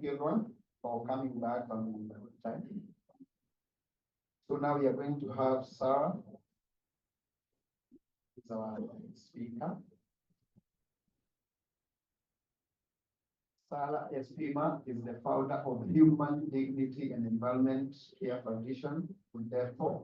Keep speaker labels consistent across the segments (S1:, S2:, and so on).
S1: everyone for coming back on time. So now we are going to have Sarah, who's our speaker. Sarah Espima is the founder of Human Dignity and Environment Care Foundation, therefore.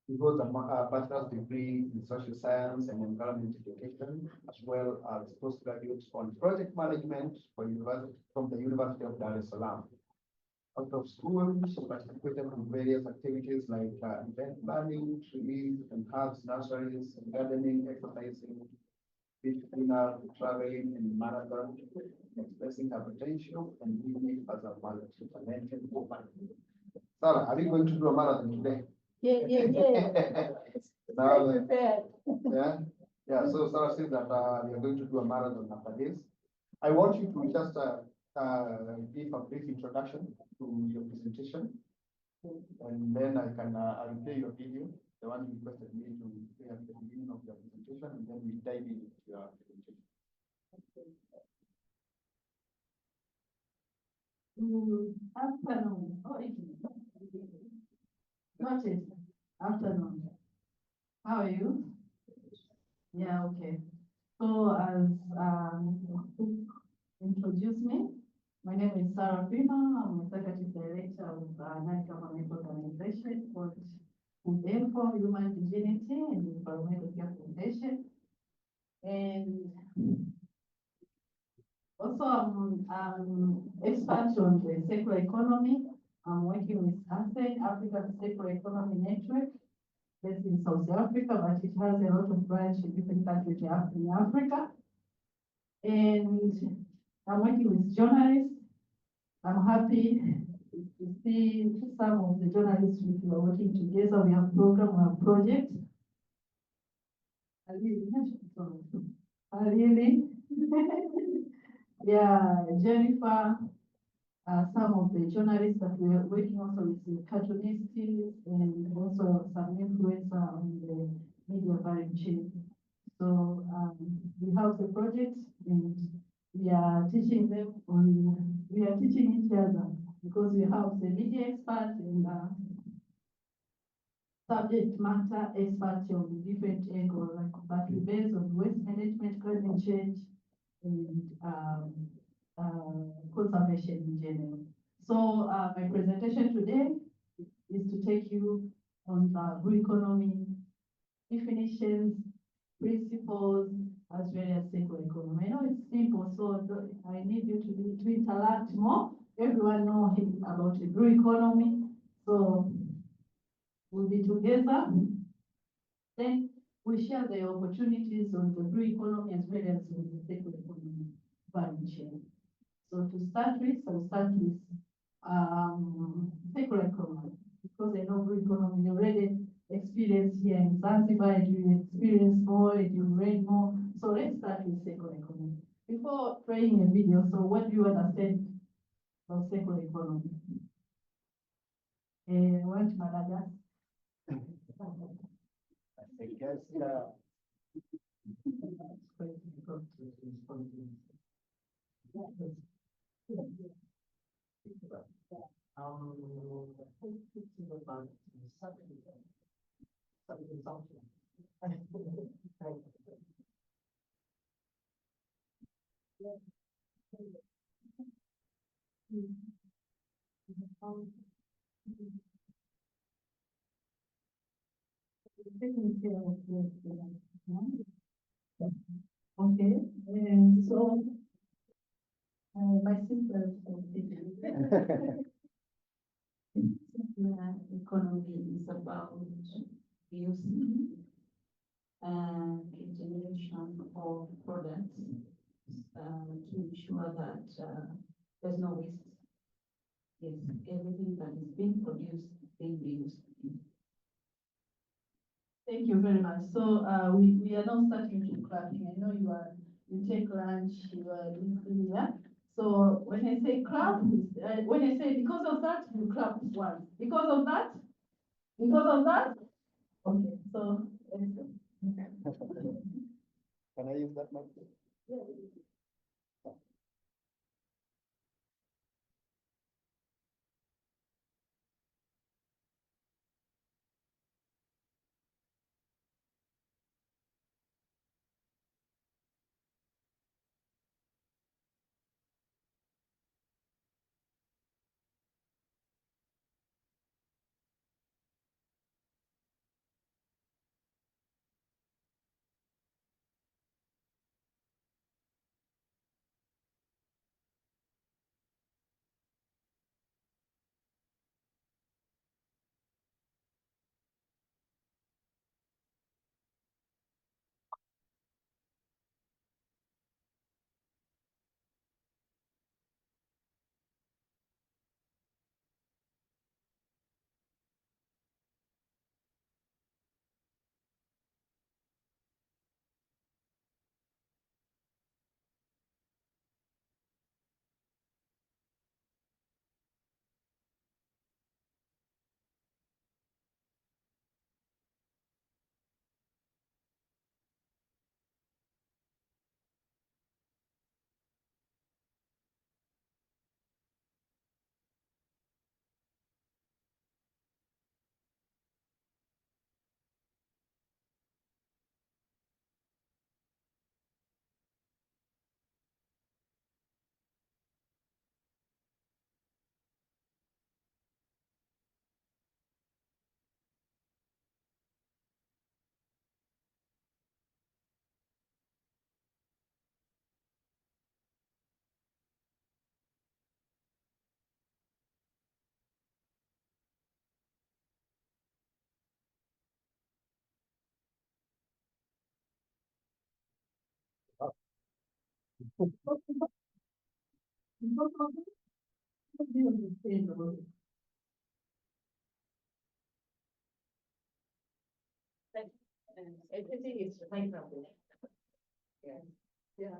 S1: He holds a bachelor's degree in social science and environment education, as well as postgraduate on project management from the University of Dar es Salaam. Out of school, she participated in various activities like event planning, trees and herbs nurseries, gardening, exercising, beach cleanup, traveling, and marathon, expressing her potential and living as a multi-talented woman. Sarah, are you going to do a marathon today?
S2: Yeah.
S1: Now, yeah. So Sarah says that we are going to do a marathon after this. I want you to just give a brief introduction to your presentation, and then I'll play your video, the one you requested me to play at the beginning of your presentation, and then we dive into your presentation.
S2: Afternoon. Oh, evening. Not it. Afternoon. How are you? Yeah, okay. So as introduce me, my name is Sarah Prima. I'm Executive Director of a non-government organization called UNCTAD, Human Dignity and Environmental Care Foundation. And also I'm expert on the circular economy. I'm working with ASEAN, African Circular Economy Network, based in South Africa, but it has a lot of branches in different countries in Africa. And I'm working with journalists. I'm happy to see some of the journalists we are working together. We have program, we have projects. Really? Yeah, Jennifer, some of the journalists that we are working also with cartoonists and also some influencer on the media value chain. So we have the project and we are teaching them we are teaching each other because we have the media experts and subject matter experts on different angles, but we base on waste management, climate change, and conservation in general. So my presentation today is to take you on the blue economy definitions, principles, as well as circular economy. I know it's simple, so I need you to interact more. Everyone knows about the blue economy, so we'll be together. Then we share the opportunities on the blue economy as well as on the circular economy value chain. So to start with, I'll start with circular economy, because I know blue economy you already experienced here in Zanzibar, and you experience more, and you read more. So let's start with circular economy. Before playing a video, so what do you understand about circular economy? What Madagascar?
S1: I guess
S2: Okay, and so my sister economy is about using a generation of products to ensure that there's no waste. Yes, everything that is being produced being used. Thank you very much. So we are now starting to clapping. I know you take lunch, you are listening, yeah? So when I say clap, when I say because of that, you clap once. Because of that? Because of that? Okay, so let's go.
S1: Can I use that mic?
S2: Everything is recyclable. Yes. Yeah.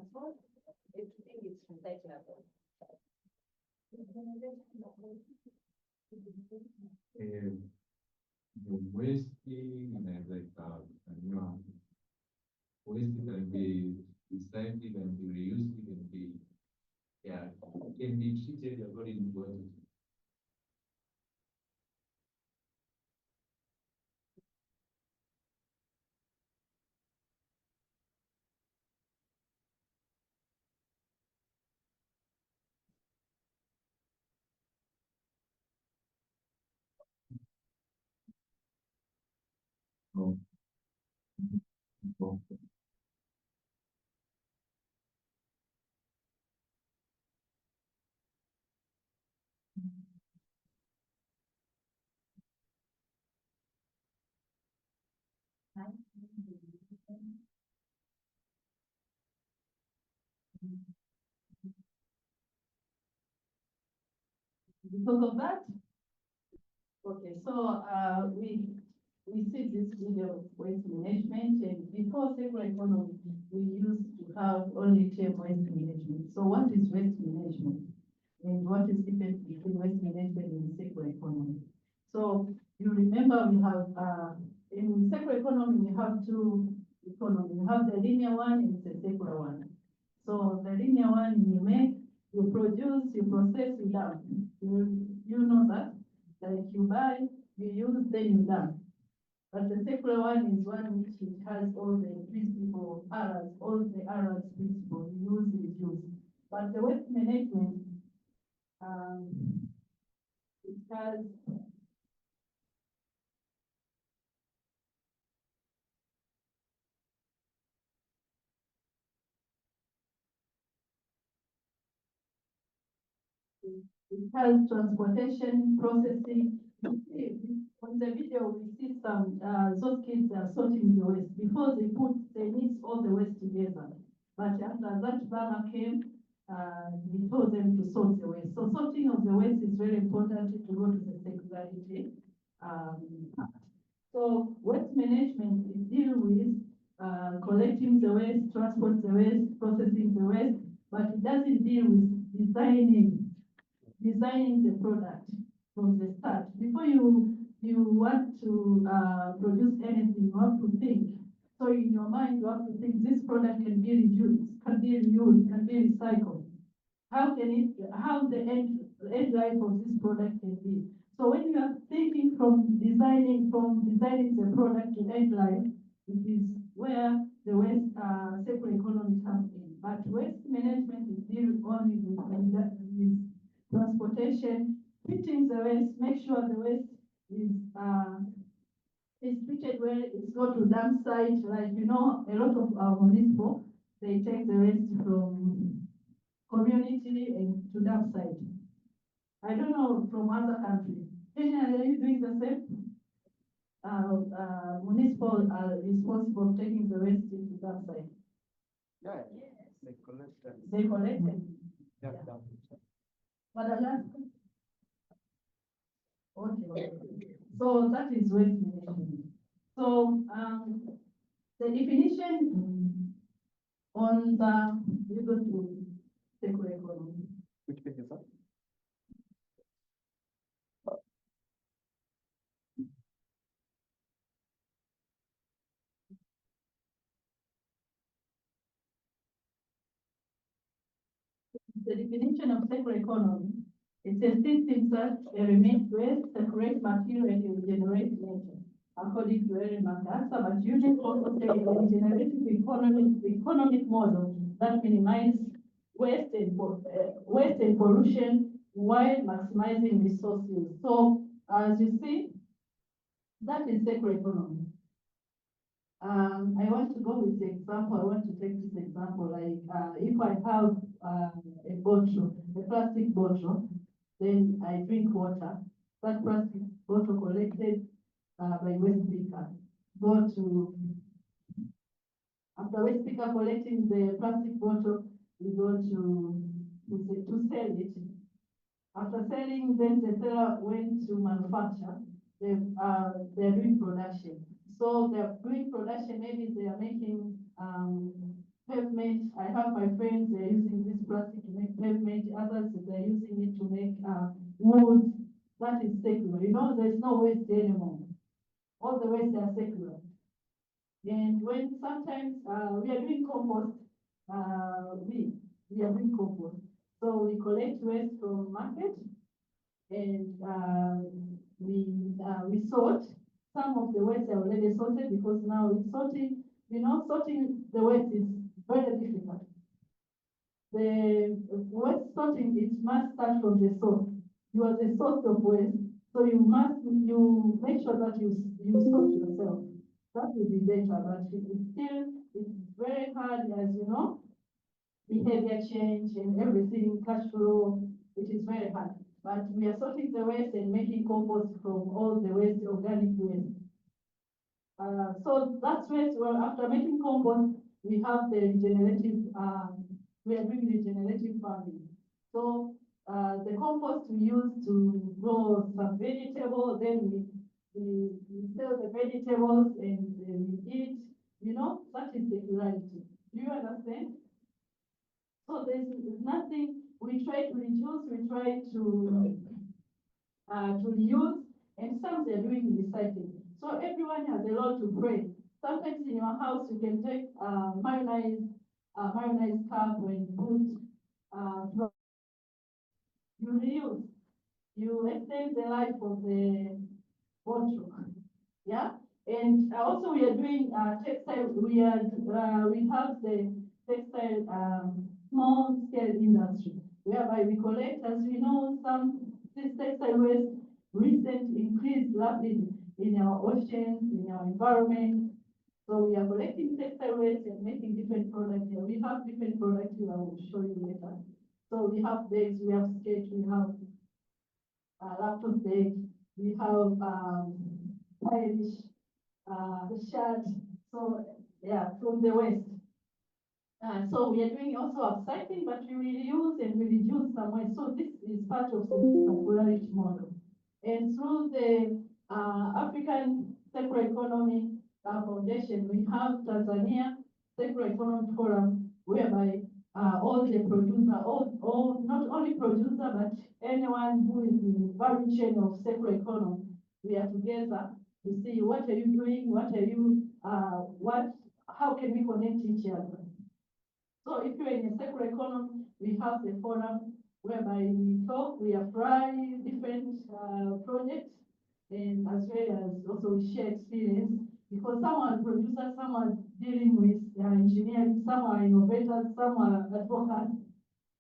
S2: Everything is recyclable.
S3: The wasting and you know, waste can be recycled and be reused, can be can be treated according to what it is. Oh,
S2: Because of that, okay, so we see this video of waste management, and before circular economy, we used to have only term waste management. So what is waste management? And what is the difference between waste management and circular economy? So you remember we have in circular economy we have two economies. We have the linear one and the circular one. So the linear one you make, you produce, you process, you dump. You know that? Like you buy, you use, then you dump. But the circular one is one which it has all the principle errors, all the errors principle, use, reduce. But the waste management, it has transportation, processing. On the video, we see some, those kids are sorting the waste. Before they mix all the waste together. But after that farmer came, he told them to sort the waste. So sorting of the waste is very important to go to the circularity. Part. So waste management is deal with collecting the waste, transport the waste, processing the waste, but it doesn't deal with designing the product from the start. Before you want to produce anything, you have to think. So your mind, you have to think this product can be reused, can be reused, can be recycled. How the end life of this product can be. So when you are thinking from designing the product to end life, it is where the waste circular economy comes in. But waste management is dealing only with transportation, treating the waste, make sure the waste is treated where it's go to dump site. Like a lot of our municipal, they take the waste from community and to dump site. I don't know from other countries. Kenya, are you doing the same? Municipal are responsible for taking the waste into dump site.
S1: Yeah,
S2: Yes.
S1: they collect them.
S2: They collect it.
S1: Yeah.
S2: Madagascar. Okay. So that is waste management. So the definition on the you go to circular economy.
S1: Which page is that?
S2: The definition of circular economy, it says systems that eliminate waste, separate material, and regenerate nature, according to Erin Makasa, but using also say a regenerative economic model that minimizes waste and pollution while maximizing resource use. So as you see, that is circular economy. I want to go with the example. I want to take this example. Like if I have a bottle, a plastic bottle, then I drink water. That plastic bottle collected by waste picker go to, after waste picker collecting the plastic bottle, we go to sell it. After selling, then the seller went to manufacture. They're doing production. So they're doing production, maybe they are making pavement. I have my friends, they're using this plastic to make pavement. Others, they're using it to make wood. That is circular. There's no waste anymore. All the waste are circular. And when sometimes we are doing compost, we are doing compost. So we collect waste from market and we sort. Some of the waste are already sorted because now it's sorting. Sorting the waste is very difficult. The waste sorting, it must start from the source. You are the source of waste, so you make sure that you sort yourself. That will be better, but it's very hard, as you know, behavior change and everything, cash flow, it is very hard. But we are sorting the waste and making compost from all the waste, organic waste. So that's waste. Well, after making compost, we have the regenerative, we are doing regenerative farming. So the compost we use to grow some vegetables, then we sell the vegetables and we eat, that is circularity. Do you understand? So there's nothing, we try to reduce, we try to reuse, and some they're doing recycling. So everyone has a role to play. Sometimes in your house, you can take mayonnaise cup and put, you reuse, you extend the life of the bottle. Yeah, and also we are doing textile. We have the textile small scale industry whereby we collect, as we know, this textile waste recent increased rapidly in our oceans, in our environment. So we are collecting textile waste and making different products here. We have different products here. I will show you later. So we have bags, we have skates, we have laptop bags, we have stylish shirts. So yeah, from the waste. So we are doing also upcycling, but we reuse and we reduce some waste. So this is part of the circularity model. And through the African Circular Economy Foundation, we have Tanzania Circular Economy Forum, whereby all the producer, all not only producer, but anyone who is in the value chain of circular economy, we are together to see what are you doing, how can we connect each other? So if you're in a circular economy, we have the forum whereby we talk, we apply different projects, and as well as also we share experience, because some are producers, some are dealing with engineering, some are innovators, some are advocates.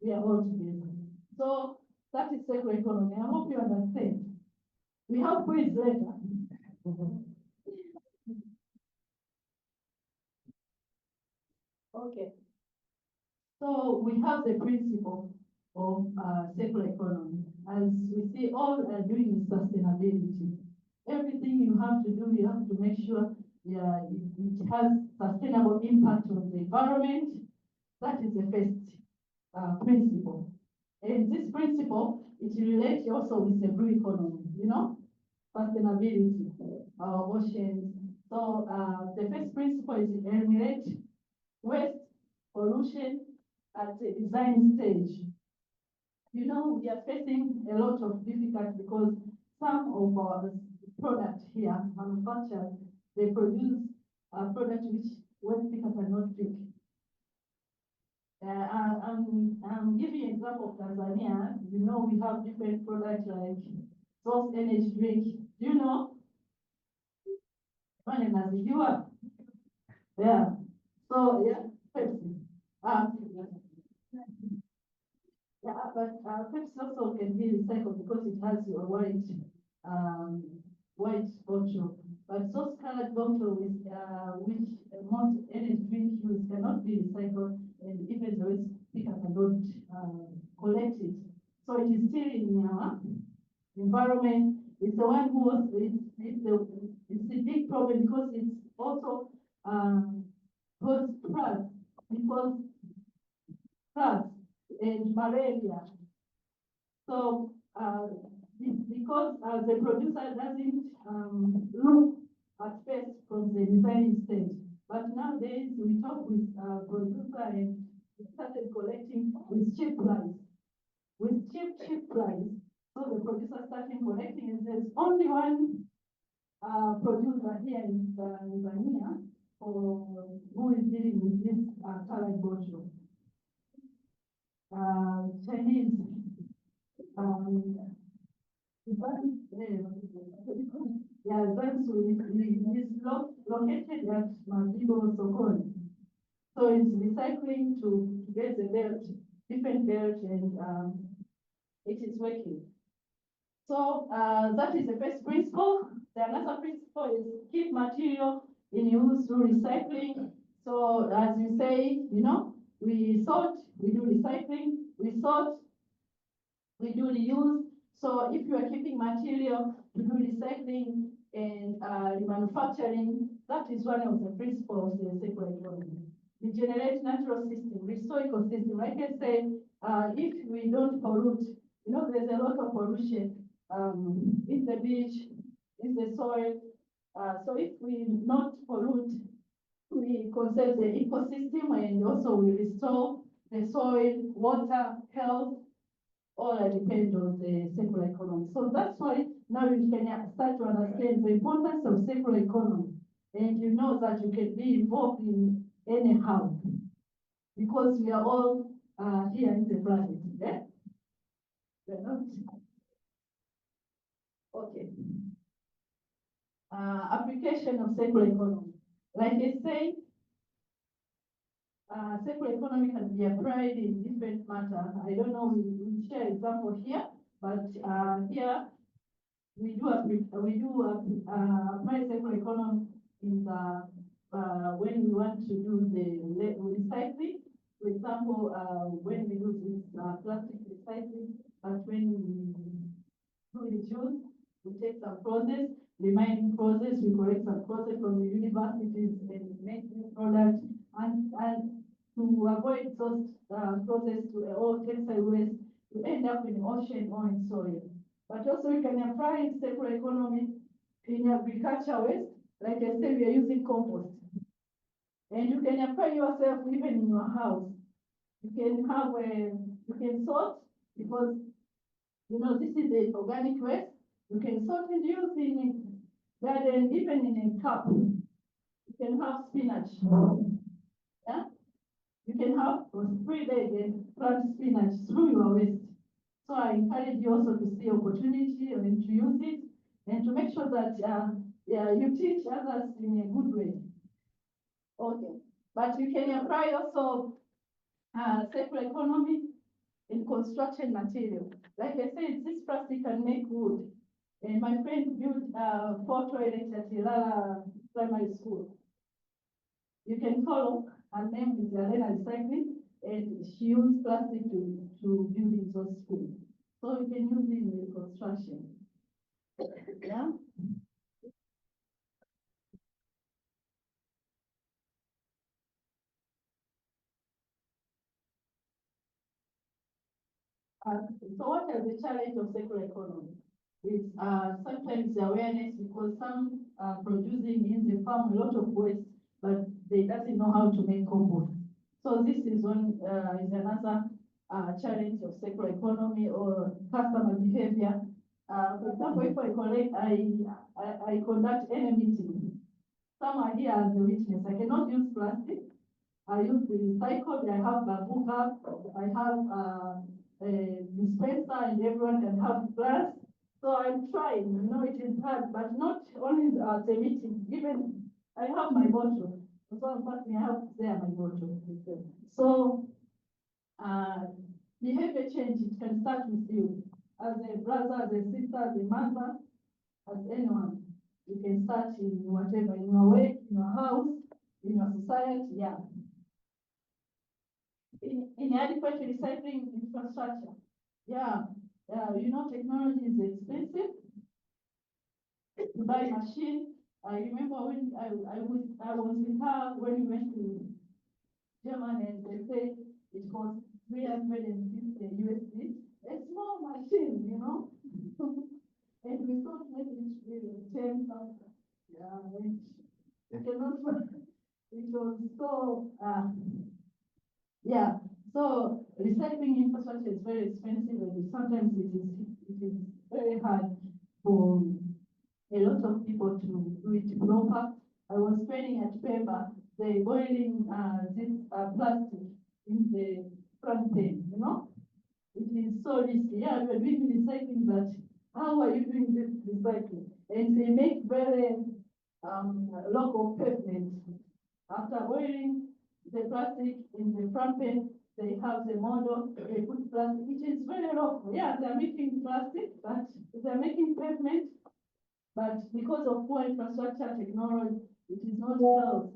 S2: We are all together. So that is circular economy. I hope you understand. We have quiz later. Okay. So we have the principle of circular economy. As we see, all are doing is sustainability. Everything you have to do, you have to make sure it has sustainable impact on the environment. That is the first principle. And this principle, it relates also with the blue economy, you know, sustainability, our oceans. So the first principle is eliminate waste, pollution at the design stage. You know, we are facing a lot of difficulty because some of our products here, manufacturers, they produce a product which waste people cannot pick. I'm giving an example of Tanzania. You know, we have different products like source energy drink. Do you know? Yeah. So, yeah, Pepsi. Yeah, but Pepsi also can be recycled because it has a white bottle. But those colored bottle with which most energy drink use cannot be recycled, and even the waste picker cannot collect it. So it is still in our environment. It's the one who was it's a big problem because it's also cause floods and malaria. So because the producer doesn't look at first from the designing stage, but nowadays we talk with producer and we started collecting with cheap price, cheap price. So the producer started collecting, and there's only one producer here in Tanzania who is dealing with this colored bottle. Chinese. Yeah, that's is located at Mazibo Sokoni. So it's recycling to get the belt, different belt, and it is working. So that is the first principle. The another principle is keep material in use through recycling. So as you say, you know, we sort, we do recycling, we sort, we do reuse. So if you are keeping material to do recycling and manufacturing, that is one of the principles of the circular economy. Regenerate natural system, restore ecosystem. Like I say, if we don't pollute, you know, there's a lot of pollution in the beach, in the soil. So if we not pollute, we conserve the ecosystem and also we restore the soil, water, health, all depend on the circular economy. So that's why now you can start to understand the importance of circular economy. And you know that you can be involved in anyhow, because we are all here in the planet. Yeah? We're not. Okay. Application of circular economy. Like I say, circular economy can be applied in different matters. I don't know, we share example here, but here we do apply circular economy in the when we want to do the recycling. For example, when we use this plastic recycling, but when we reduce, we take some process, remaining process, we collect some process from the universities and make new products, and to avoid those process to all textile waste to end up in the ocean or in soil. But also you can apply circular economy in agriculture waste. Like I said, we are using compost. And you can apply yourself even in your house. You can have you can sort, because you know this is the organic waste. You can sort and use in garden, even in a cup. You can have spinach. Yeah, you can have a spray bed and plant spinach through your waste. So I encourage you also to see opportunity and to use it and to make sure that yeah, you teach others in a good way. Okay, but you can apply also circular economy in construction material. Like I said, this plastic can make wood. And my friend built 4 toilets at Ilala Primary School. You can follow, her name is Elena Recycling, and she used plastic to build in those schools. So you can use it in the construction. Yeah. So what is the challenge of circular economy? It's sometimes the awareness, because some are producing in the farm a lot of waste, but they doesn't know how to make compost. So this is another challenge of circular economy or customer behavior. For example, if I conduct any meeting, some are here as a witness. I cannot use plastic. I use the recycled. I have bamboo cup. I have a dispenser, and everyone can have glass. So I'm trying. You know, it is hard, but not only at the meeting. Even I have my bottle. So unfortunately, I have there my bottle. So behavior change, it can start with you as a brother, as a sister, as a mother, as anyone. You can start in whatever, in your work, in your house, in your society, yeah. Inadequate recycling infrastructure. Yeah, you know, technology is expensive. To buy machine. I remember when I was with her when we went to Germany, and they said it cost 350 USD. A small machine, you know. And we thought maybe it will 10,000. Yeah, it cannot. It was so yeah. So recycling infrastructure is very expensive, and sometimes it is very hard for a lot of people to do it proper. I was training at Pemba, they boiling this plastic in the front end, you know. It is so risky. Yeah, we are doing recycling, but how are you doing this recycling? And they make very local pavement. After boiling the plastic in the front end, they have the model, they put plastic, which is very local. Yeah, they're making plastic, but they're making pavement. But because of poor infrastructure technology, it is not held.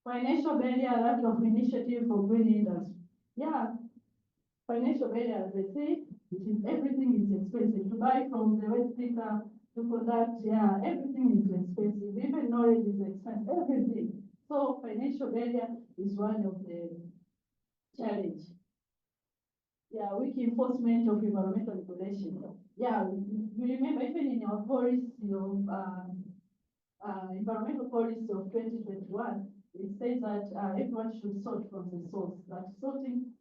S2: Financial barrier, lack of initiative for green industry. Yeah, financial barrier, as I say, it is everything is expensive. To buy from the waste picker, to conduct, yeah, everything is expensive. Even knowledge is expensive, everything. So financial barrier is one of the challenge. Yeah, weak enforcement of environmental regulation. Yeah, you remember even in our policy of environmental policy of 2021, it says that everyone should sort from the source. That sorting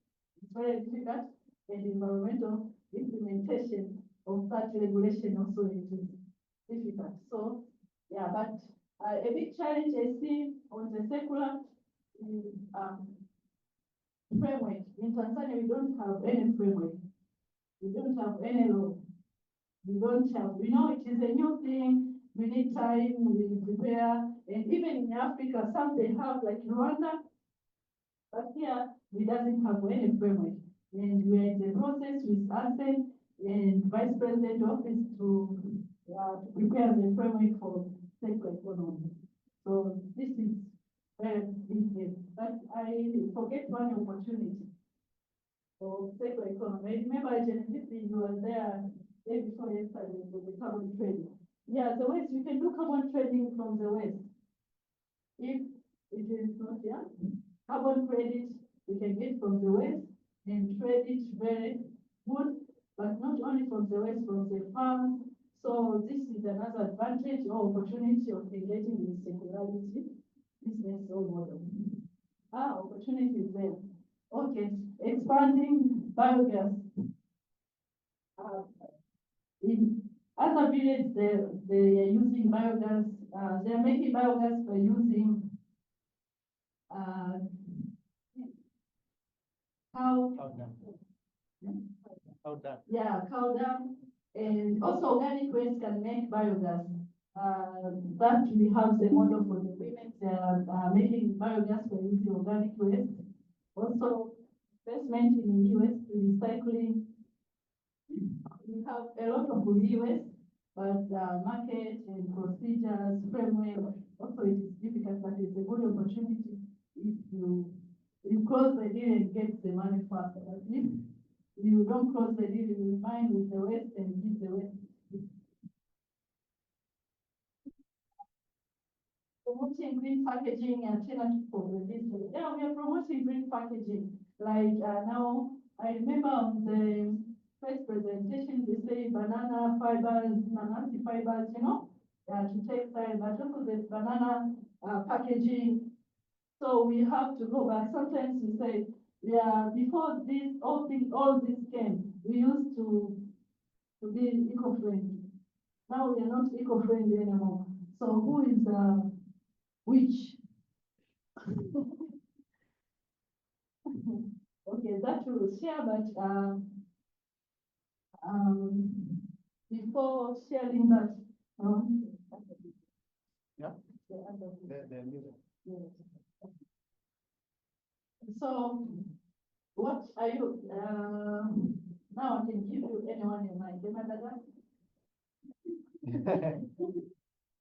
S2: is very difficult, and environmental implementation of that regulation also is difficult. So, yeah, but a big challenge I see on the secular is framework. In Tanzania, we don't have any framework. We don't have any law. We don't have, you know, it is a new thing. We need time, we prepare. And even in Africa, some they have like Rwanda, but here we doesn't have any framework. And we are in the process with ASEAN and Vice President Office to prepare the framework for circular economy. So this is very big, but I forget one opportunity for circular economy. I remember Genesis, you were there day before yesterday for the carbon trading. Yeah, the waste, we can do carbon trading from the waste. If it is not, yeah, carbon credit, we can get from the waste and trade it very good, but not only from the waste, from the farm. So this is another advantage or opportunity of engaging in circularity business or model. Opportunities there. Okay, expanding biogas. Other villages, they are using biogas, they are making biogas by using cow, cow dung, and also organic waste can make biogas. That we have the model for the women, they are making biogas by using organic waste. Also, investment in e-waste recycling. We have a lot of e-waste, but market and procedures, framework, also it is difficult, but it's a good opportunity if you close the deal and get the money faster. But if you don't close the deal, you will find with the waste and give the waste. Promoting green packaging and alternative for the business. Yeah, we are promoting green packaging. Like now, I remember on the first presentation, they say banana fibers, nanasi fibers, to textile, but also the banana packaging. So we have to go back. Sometimes we say, yeah, before this, all this came, we used to be eco-friendly. Now we are not eco-friendly anymore. So who is which? Okay, that we will share, but before sharing that,
S1: Yeah.
S2: the music. Yes. So, what are you? Now I can give you anyone in mind.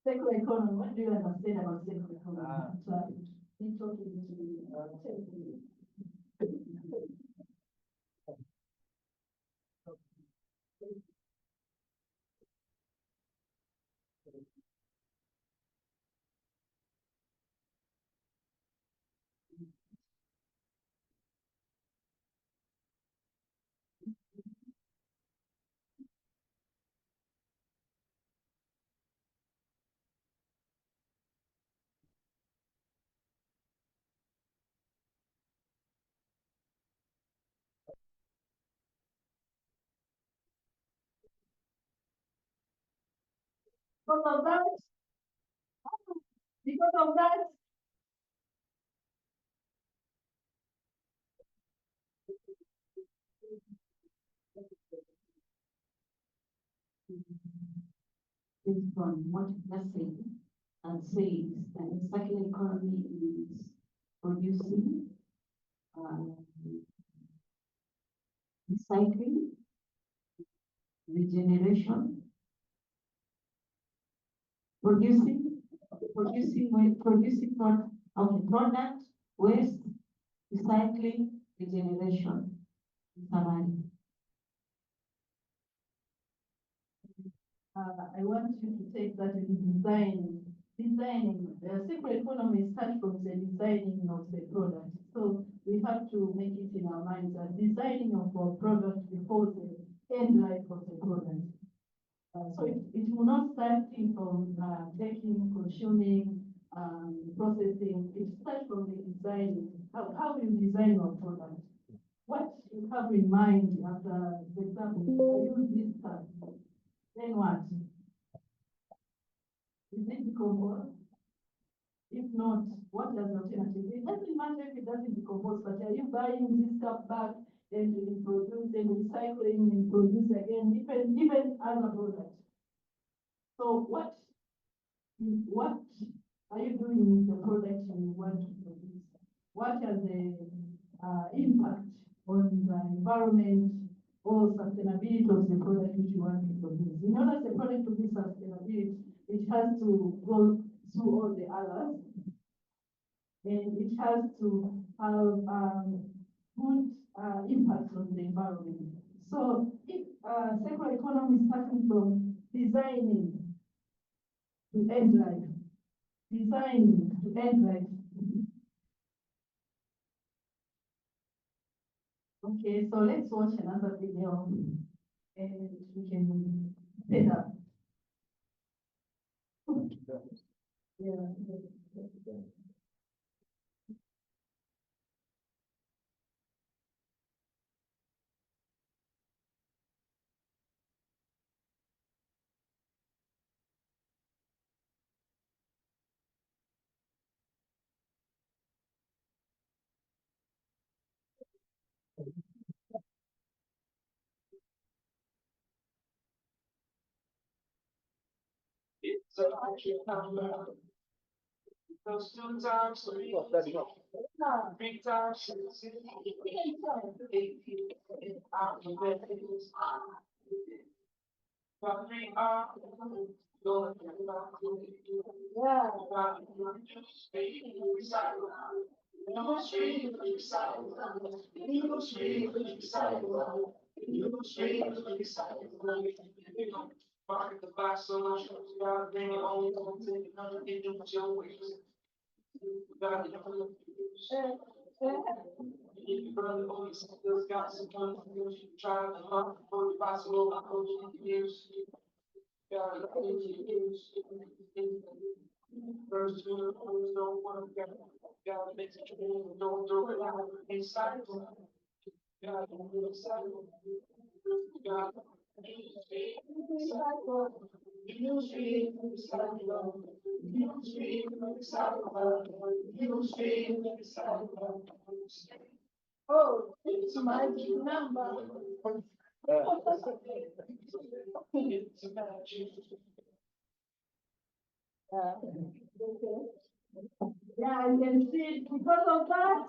S2: Circular economy. What do you understand about circular economy? Because of that, because of that,
S4: based on what you're saying and says that the circular economy is producing, recycling, regeneration, producing product, waste, recycling, regeneration. Summary.
S2: I want you to take that in designing. The circular economy starts from the designing of the product. So we have to make it in our minds that designing of our product before the end life of the product. So it will not start from taking, consuming, processing. It starts from the designing. How you design your product. What you have in mind after, for example, I use this stuff. Then what? Is it decompose? If not, what does the alternative? It doesn't matter if it doesn't decompose, but are you buying this stuff back and reproduce and recycling and produce again, even other products? So what are you doing with the product you want to produce? What are the impact on the environment or sustainability of the product which you want to produce? In order for the product to be sustainable, it has to go through all the others, and it has to have good impact on the environment. So if circular economy is starting from designing to end life, designing to end life. Okay, so let's watch another video and we can set up. Yeah.
S5: Those 2 times 3, 3 times 6, 8, out the bed, but 3 are going Mark the box so much, you gotta bring it home, don't take it, none of it, do it your way. You gotta you brother always still got some fun, you try to hunt for the possible, I hold you years. Gotta first two, don't wanna get, gotta make it true, don't throw it out inside. Gotta do it inside. Gotta
S2: Oh, it's my number. Yeah, I can see it because of that.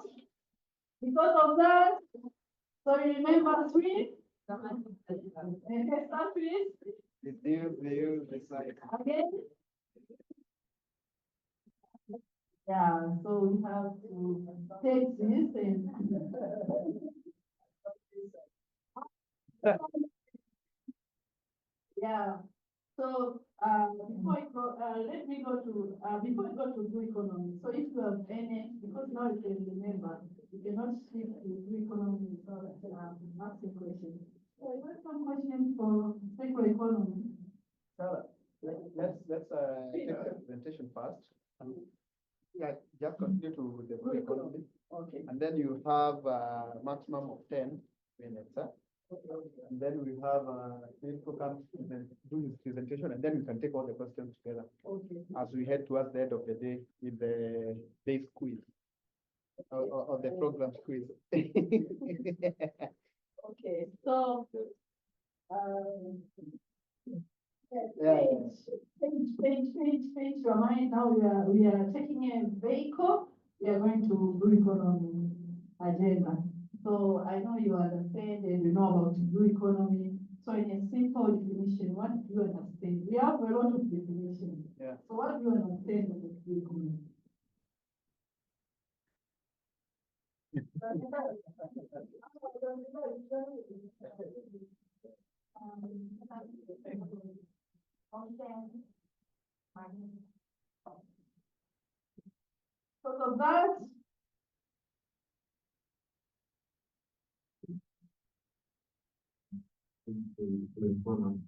S2: Because of that. So you remember 3? Okay, start please.
S1: You decide.
S2: Again. Yeah, so we have to take this and yeah. So before I go, let me go to before I go to blue economy. So if you have any, because now you can remember, you cannot shift to blue economy without asking questions. So I got some questions for circular economy.
S1: Sarah, let's take the presentation first. Yeah, just continue to the blue economy.
S2: Okay.
S1: And then you have a maximum of 10 minutes. And then we have Phil come and do his presentation, and then we can take all the questions together.
S2: Okay.
S1: As we head towards the end of the day with the base quiz or the program quiz.
S2: Okay. So page your mind. Now we are taking a vehicle. We are going to blue economy agenda. So I know you understand and you know about blue economy. So in a simple definition, what do you understand? We have a lot of definitions.
S1: Yeah.
S2: So what do you understand about blue economy? So that
S3: to inform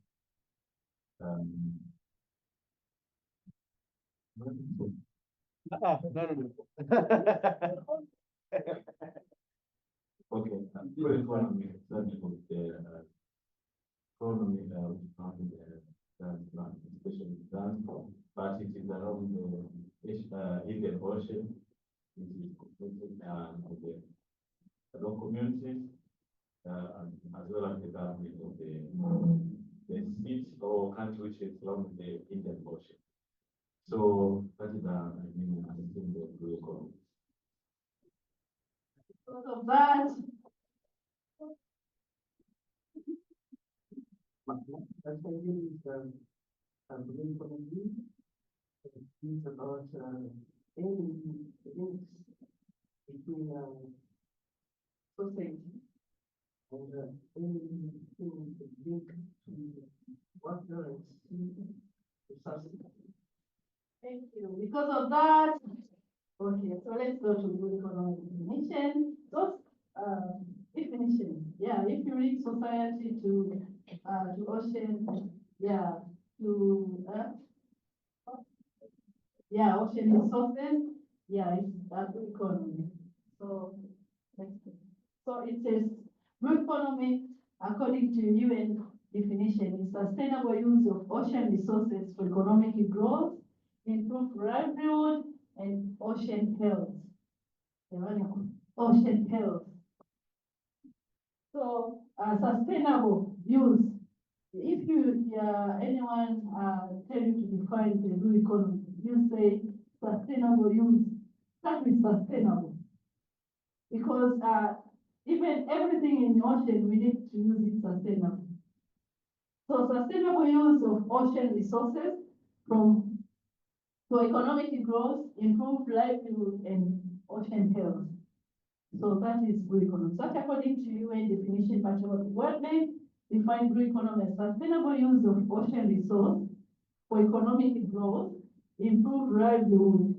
S3: okay, for economy, that's what the economy especially Zanzibar, but it is around the Indian Ocean, which is completely the local communities, as well as the government of the state or country which is along the Indian Ocean. So that is understanding the blue economy.
S2: because of that,
S5: It's about any links between society and anything link to what directs to society.
S2: thank you. Because of that, okay, so let's go to blue economy definition. Those definition, yeah, if you link society to ocean, yeah, to yeah, ocean resources, yeah, it's blue economy. So so it says blue economy, according to UN definition, is sustainable use of ocean resources for economic growth, improved livelihood, and ocean health. Ocean health. So sustainable use. If anyone tell you to define the blue economy. You say sustainable use. That is sustainable. Because even everything in the ocean, we need to use it sustainably. So sustainable use of ocean resources for economic growth, improved livelihood, and ocean health. So that is blue economy. So according to UN definition, but what may define blue economy as sustainable use of ocean resource for economic growth, improved livelihood,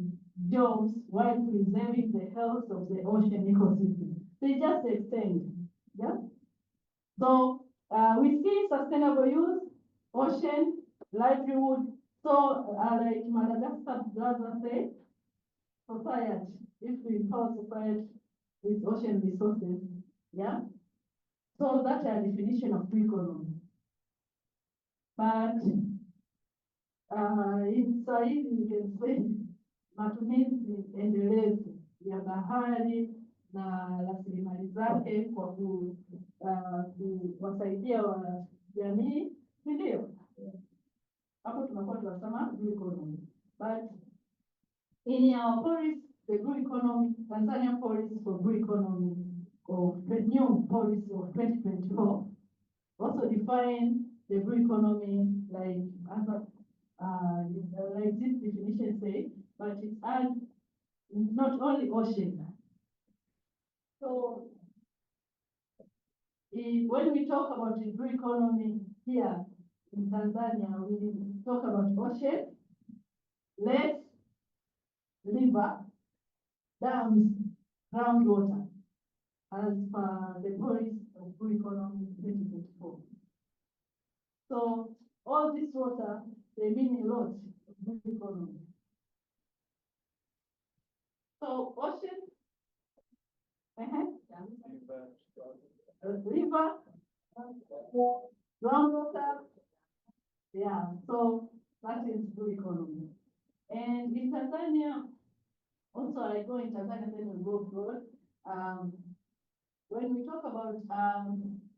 S2: jobs, while preserving the health of the ocean ecosystem. They just extend, yeah? So we see sustainable use, ocean, livelihood. So like Madagascar brother said, society, if we empower society with ocean resources, yeah? So that's a definition of blue economy. But in Swahili you can say matumizi endelevu ya bahari na rasilimali zake kwa kuwasaidia wa jamii, si ndio? Hapo tunakuwa tunasema blue economy. But in our policy, the blue economy, Tanzania policy for blue economy of the new policy of 2024 also define the blue economy like like this definition say, but it adds not only ocean. So when we talk about the blue economy here in Tanzania, we talk about ocean, lake, river, dams, groundwater, as per the policy of blue economy 2024. So all this water, they mean a lot of blue economy. So ocean, river, groundwater, yeah, so that is blue economy. And in Tanzania, also I go in Tanzania, then we go abroad. When we talk about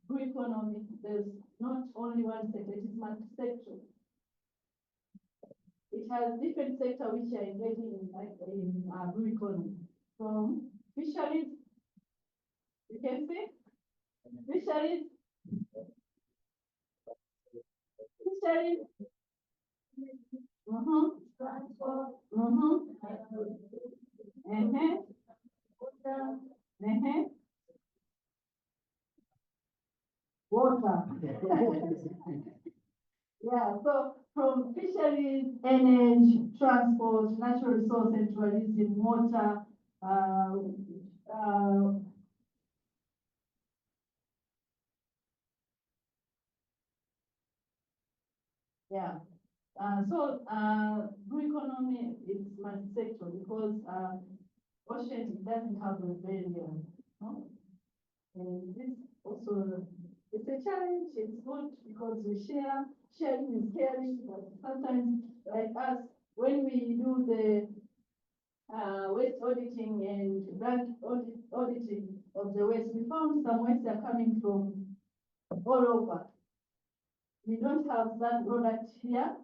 S2: blue economy, there's not only one sector, it is multi-sector. It has different sectors which are engaging in blue economy. From fisheries, you can see, fisheries, transport, water. Yeah, so from fisheries, energy, transport, natural resource and tourism, water, yeah. So blue economy is multi-sector because ocean doesn't have a barrier. No? And this also, it's a challenge, it's good because we share, sharing is caring, but sometimes like us, when we do the waste auditing and branch auditing of the waste, we found some waste are coming from all over. We don't have that product here.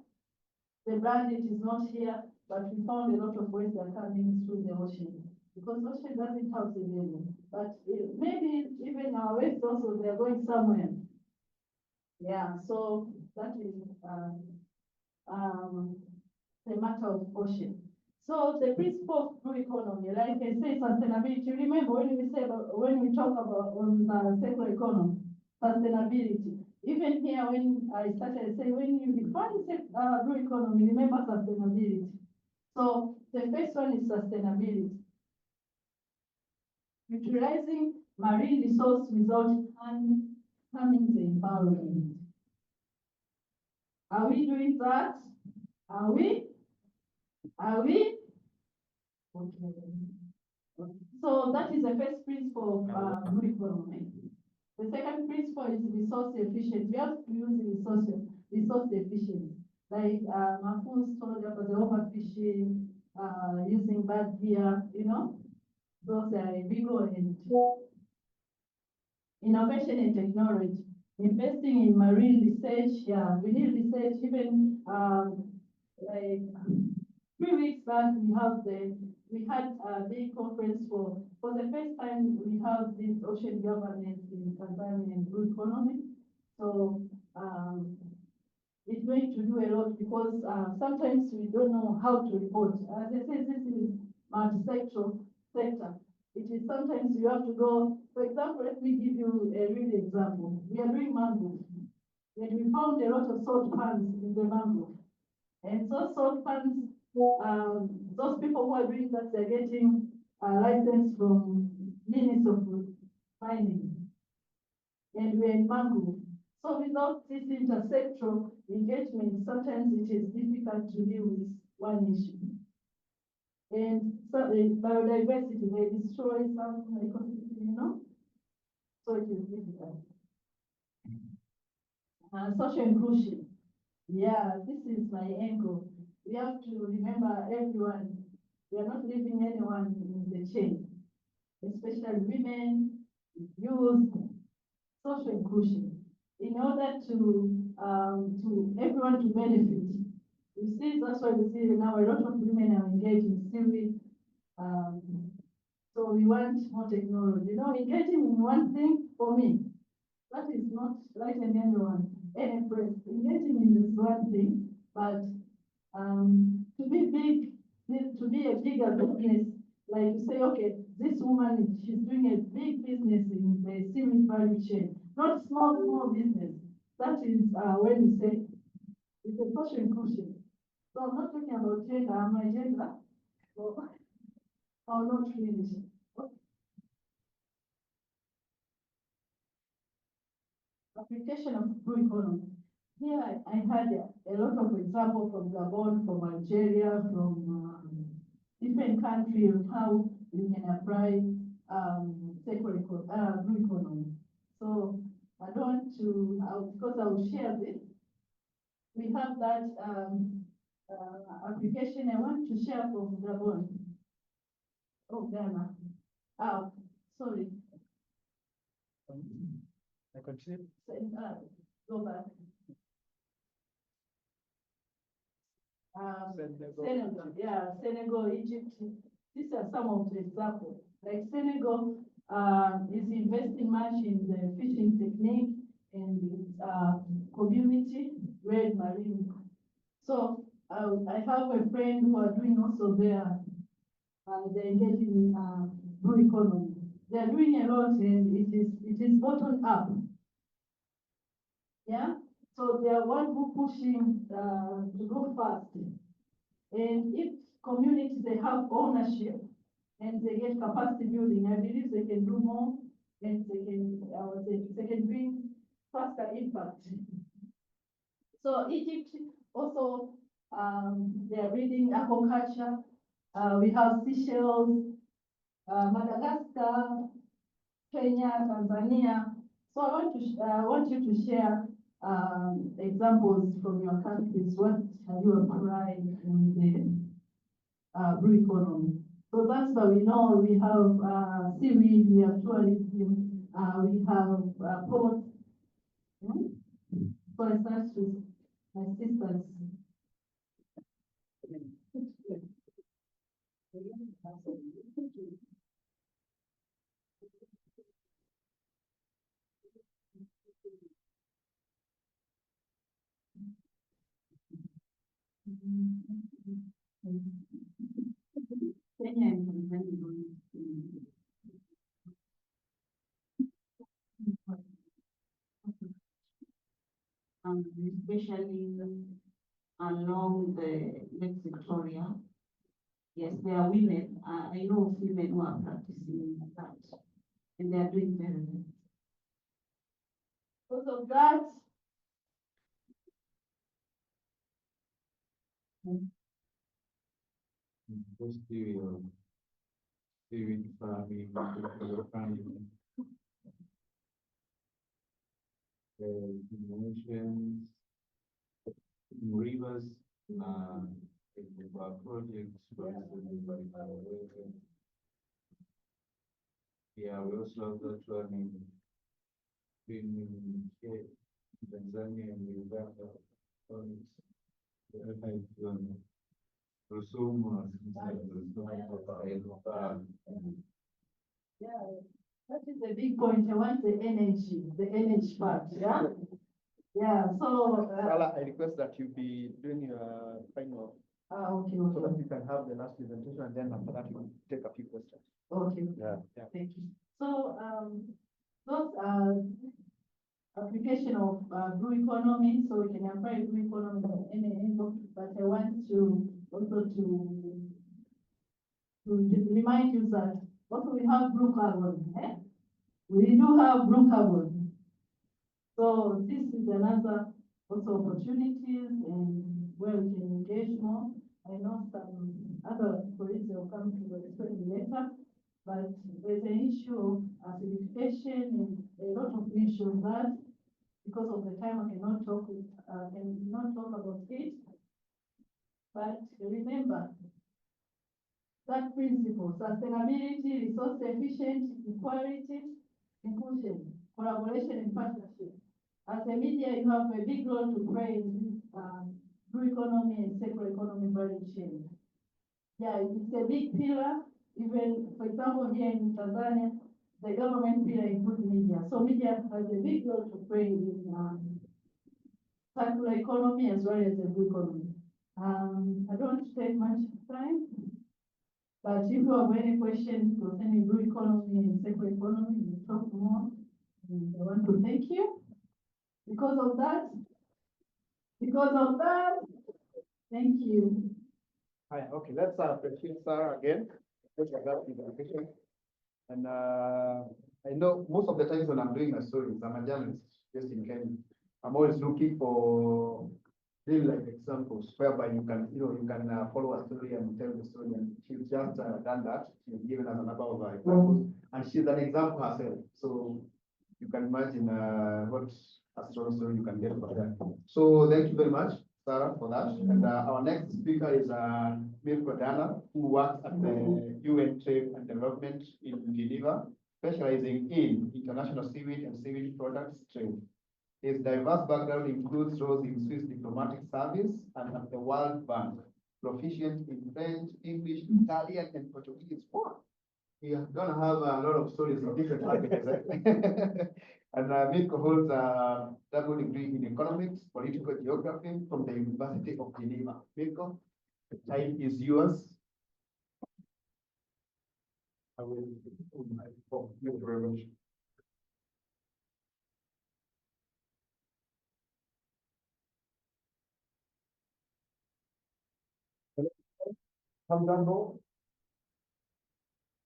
S2: The branding is not here, but we found a lot of waste are coming through the ocean. Because ocean doesn't have the value. But maybe even our waste also, they're going somewhere. Yeah, so that is the matter of ocean. So the principle of blue economy, like I say, sustainability. Remember when we talk about on the circular economy, sustainability. Even here, when I started saying, when you define blue economy, remember sustainability. So the first one is sustainability. Utilizing marine resource without harming the environment. Are we doing that? Are we? Okay. So that is the first principle of blue economy. The second principle is resource efficient. We have to use resource efficient. Like Mahfouz told about the overfishing, using bad gear, you know, those are illegal. And innovation and technology, investing in marine research. Yeah, we need research. Even like 3 weeks back, we had a big conference for the first time, we have this ocean governance in Tanzania and blue economy. So, it's going to do a lot because, sometimes we don't know how to report. As I said, this is multi-sector sector. It is sometimes you have to go, for example, let me give you a real example. We are doing mangrove. And we found a lot of salt pans in the mangrove. And those salt pans, those people who are doing that, they're getting a license from Ministry of Mining. And we're in mangrove. So without this intersectoral engagement, sometimes it is difficult to deal with one issue. And so the biodiversity, they destroy some ecosystem, you know? So it is difficult. Social inclusion. Yeah, this is my angle. We have to remember everyone. We are not leaving anyone in the chain, especially women, youth, social inclusion. In order to everyone to benefit. You see, that's why we see now a lot of women are engaged in civic. So we want more technology. You know, engaging in one thing for me, that is not lightening anyone, any press. Engaging in this one thing, but to be big, to be a bigger business, like you say, okay, this woman, she's doing a big business in the civil value chain, not small business. That is when you say it's a social inclusion. So I'm not talking about gender, I'm a gender. So I'll not finish. Application of blue economy. Here I had a lot of examples from Gabon, from Algeria, from different countries of how you can apply blue economy. So I don't want to, because I will share this. We have that application I want to share from Gabon. Oh, Ghana. Oh, sorry.
S1: I continue.
S2: Go back.
S1: Senegal.
S2: Senegal, yeah, Senegal, Egypt. These are some of the examples. Like Senegal is investing much in the fishing technique and community red marine. So I have a friend who are doing also there. They're engaging in blue economy. They're doing a lot, and it is bottom up. Yeah. So they are one who pushing to go fast. And if communities, they have ownership and they get capacity building, I believe they can do more and they can bring faster impact. So Egypt also, they are reading aquaculture. We have Seychelles, Madagascar, Kenya, Tanzania. So I want you to share examples from your countries. What have you applied in the blue economy? So that's why we know we have seaweed, we have tourism, we have ports. So I start with my sisters.
S4: Kenya and Tanzania. Especially along the Lake Victoria. Yes, there are women. I know of women who are practicing that, and they are doing very well.
S2: Because of that,
S3: Seaweed farming, emotions, rivers, projects, for instance, yeah, we also have that one in Tanzania and Uganda.
S2: Yeah, that is a big point. I want the energy part, yeah? Yeah, so,
S1: Sala, I request that you be doing your final,
S2: okay,
S1: so that
S2: okay,
S1: you can have the last presentation, and then after that you will take a few questions.
S2: okay,
S1: Yeah.
S2: thank you. So, those are application of blue economy, so we can apply blue economy from any angle, but I want to also to remind you that also we have blue carbon, eh? We do have blue carbon. So this is another also opportunities and where we can engage more. I know some other colleagues will come to explain later, but there's an issue of acidification and a lot of issues that because of the time I cannot talk about it. But remember that principle, sustainability, resource efficient, equality, inclusion, collaboration and partnership. As a media, you have a big role to play in this blue economy and circular economy value chain. Yeah, it's a big pillar. Even, for example, here in Tanzania, the government pillar includes media. So media has a big role to play in circular economy as well as the blue economy. I don't want to take much time, but if you have any questions concerning blue economy and circular economy, we'll talk more. And I want to thank you. Because of that, thank you.
S1: Hi, okay, let's appreciate Sarah again. Let's have that presentation. And I know most of the times when I'm doing my stories, I'm a journalist just in Kenya. I'm always looking for real life examples whereby you can follow a story and tell the story. And she's just done that. She's given us a number of examples, and she's an example herself. So you can imagine what a strong story you can get from that. So thank you very much, Sarah, for that. And our next speaker is Mirko Dana, who works at the UN Trade and Development in Geneva, specializing in international seaweed and seaweed products trade. His diverse background includes roles in Swiss diplomatic service and at the World Bank, proficient in French, English, Italian, and Portuguese. Wow. We are going to have a lot of stories in different languages. And Mirko holds a double degree in economics, political geography from the University of Geneva. Mirko, the time is yours. I will put my phone. Thank you very much. Come down more.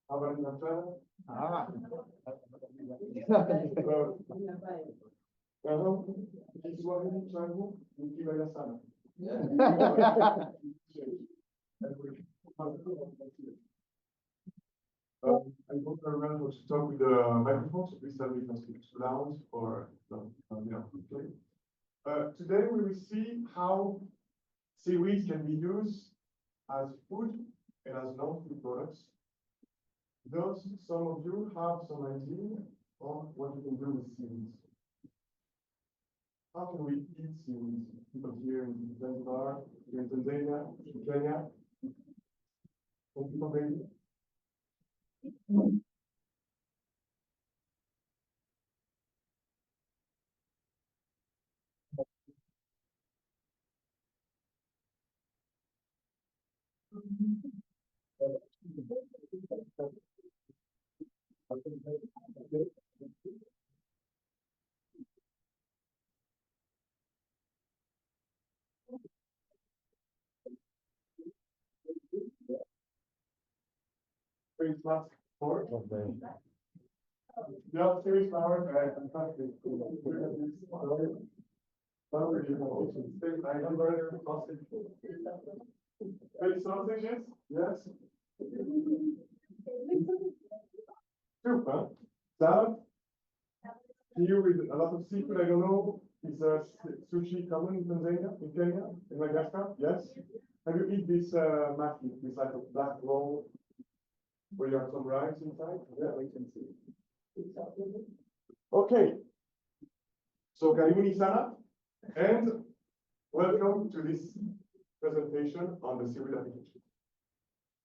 S1: How about in the Ah. Kiswahili changu ni kibaya sana. I don't remember to talk with the microphone, so please tell me if I speak too loud or okay. Today we will see how seaweed can be used as food and as non-food products. Does some of you have some idea of what you can do with seaweed? How can we eat seaweed? People here in Zanzibar, here in Tanzania, in Kenya. Some people maybe. Very fast for yeah, series power, right? Fantastic. Big sausages, yes. Soup, huh? Salad. Here with a lot of seafood, I don't know. Is sushi common in Tanzania, in Kenya, in Madagascar? Yes. Have you eaten this maki, this like a black roll where you have some rice inside? Yeah, we can see. Okay. So karibuni sana and welcome to this
S6: introduction on the seaweed application.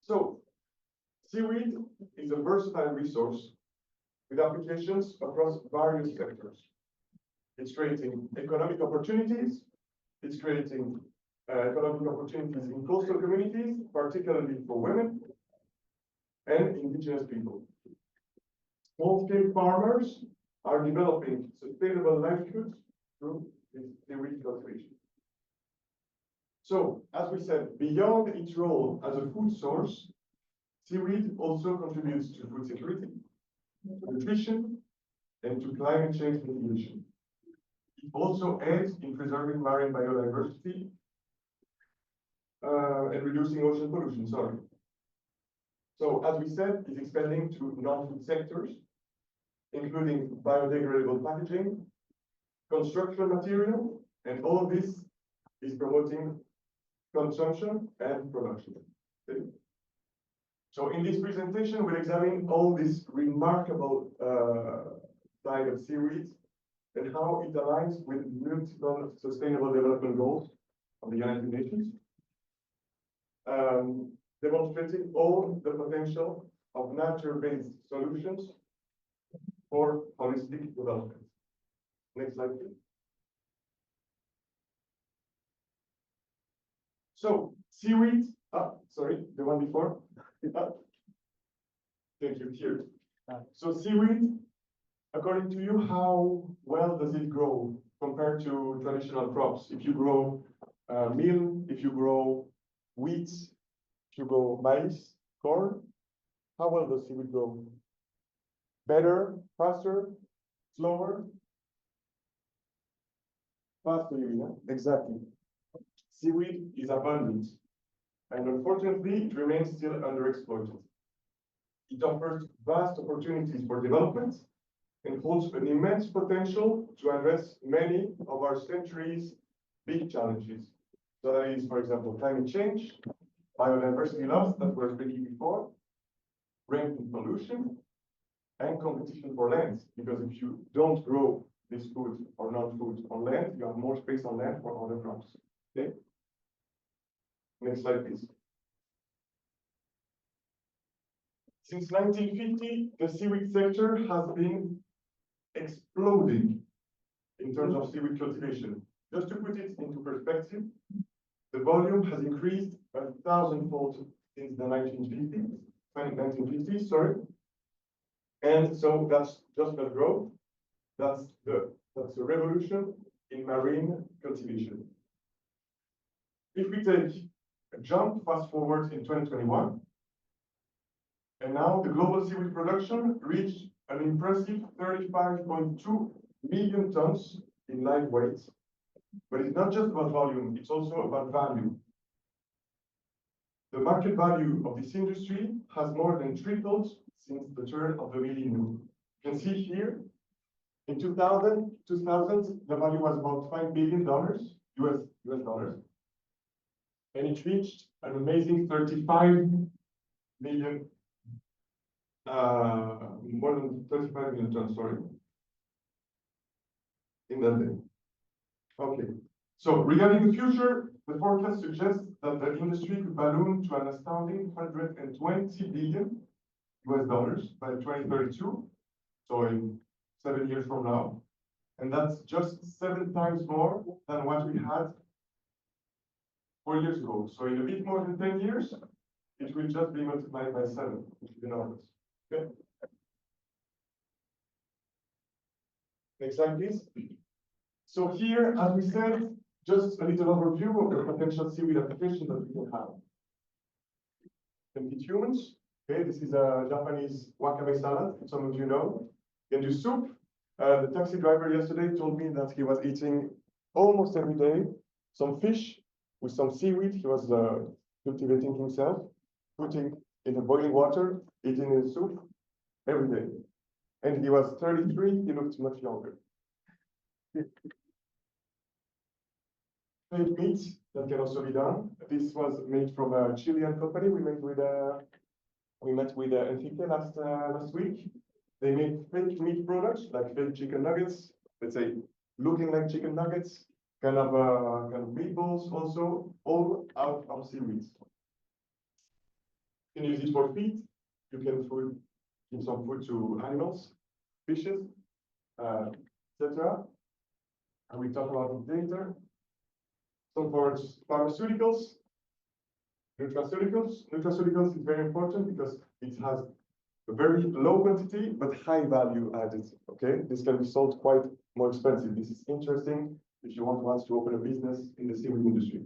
S6: So, seaweed is a versatile resource with applications across various sectors. It's creating economic opportunities. It's creating economic opportunities in coastal communities, particularly for women and indigenous people. Small-scale farmers are developing sustainable livelihoods through this seaweed cultivation. So, as we said, beyond its role as a food source, seaweed also contributes to food security, to nutrition, and to climate change mitigation. It also aids in preserving marine biodiversity and reducing ocean pollution, So, as we said, it's expanding to non-food sectors, including biodegradable packaging, construction material, and all of this is promoting consumption and production. Okay? So in this presentation, we'll examine all this remarkable side of seaweed and how it aligns with multiple sustainable development goals of the United Nations, demonstrating all the potential of nature-based solutions for holistic development. Next slide, please. So, seaweed, sorry, the one before. Thank you, here. So seaweed, according to you, how well does it grow compared to traditional crops? If you grow meal, if you grow wheat, if you grow maize, corn, how well does seaweed grow? Better, faster, slower? Faster, you know? Exactly. Seaweed is abundant, and unfortunately, it remains still underexploited. It offers vast opportunities for development and holds an immense potential to address many of our century's big challenges. So that is, for example, climate change, biodiversity loss that was speaking before, rampant pollution, and competition for land. Because if you don't grow this food or non-food on land, you have more space on land for other crops. Okay? Next slide, please. Since 1950, the seaweed sector has been exploding in terms of seaweed cultivation. Just to put it into perspective, the volume has increased 1,000-fold since the 1950s, sorry. And so that's just not growth. That's a revolution in marine cultivation. If we take a jump fast forward in 2021, and now the global seaweed production reached an impressive 35.2 million tons in live weight. But it's not just about volume, it's also about value. The market value of this industry has more than tripled since the turn of the millennium. You can see here, in 2000, the value was about $5 billion, US dollars. And it reached an amazing 35 million, more than 35 million tons, sorry, in that day. Okay, so regarding the future, the forecast suggests that the industry could balloon to an astounding 120 billion US dollars by 2032, so in 7 years from now. And that's just 7 times more than what we had 4 years ago. So in a bit more than 10 years, it will just be multiplied by 7, which is enormous. Okay. Next slide, please. So here, as we said, just a little overview of the potential seaweed application that we can have. Can feed humans. Okay, this is a Japanese wakabe salad, some of you know. Can do soup. The taxi driver yesterday told me that he was eating almost every day some fish with some seaweed. He was cultivating himself, putting in the boiling water, eating in soup every day. And he was 33, he looked much younger. Fake meat that can also be done. This was made from a Chilean company. We met with NCK last week. They make fake meat products like fake chicken nuggets, let's say looking like chicken nuggets, kind of meatballs also, all out of seaweed. You can use it for feed. You can give some food to animals, fishes, etc. And we talk about it later. So for pharmaceuticals, nutraceuticals is very important because it has a very low quantity but high value added. Okay, this can be sold quite more expensive. This is interesting if you want to open a business in the seaweed industry.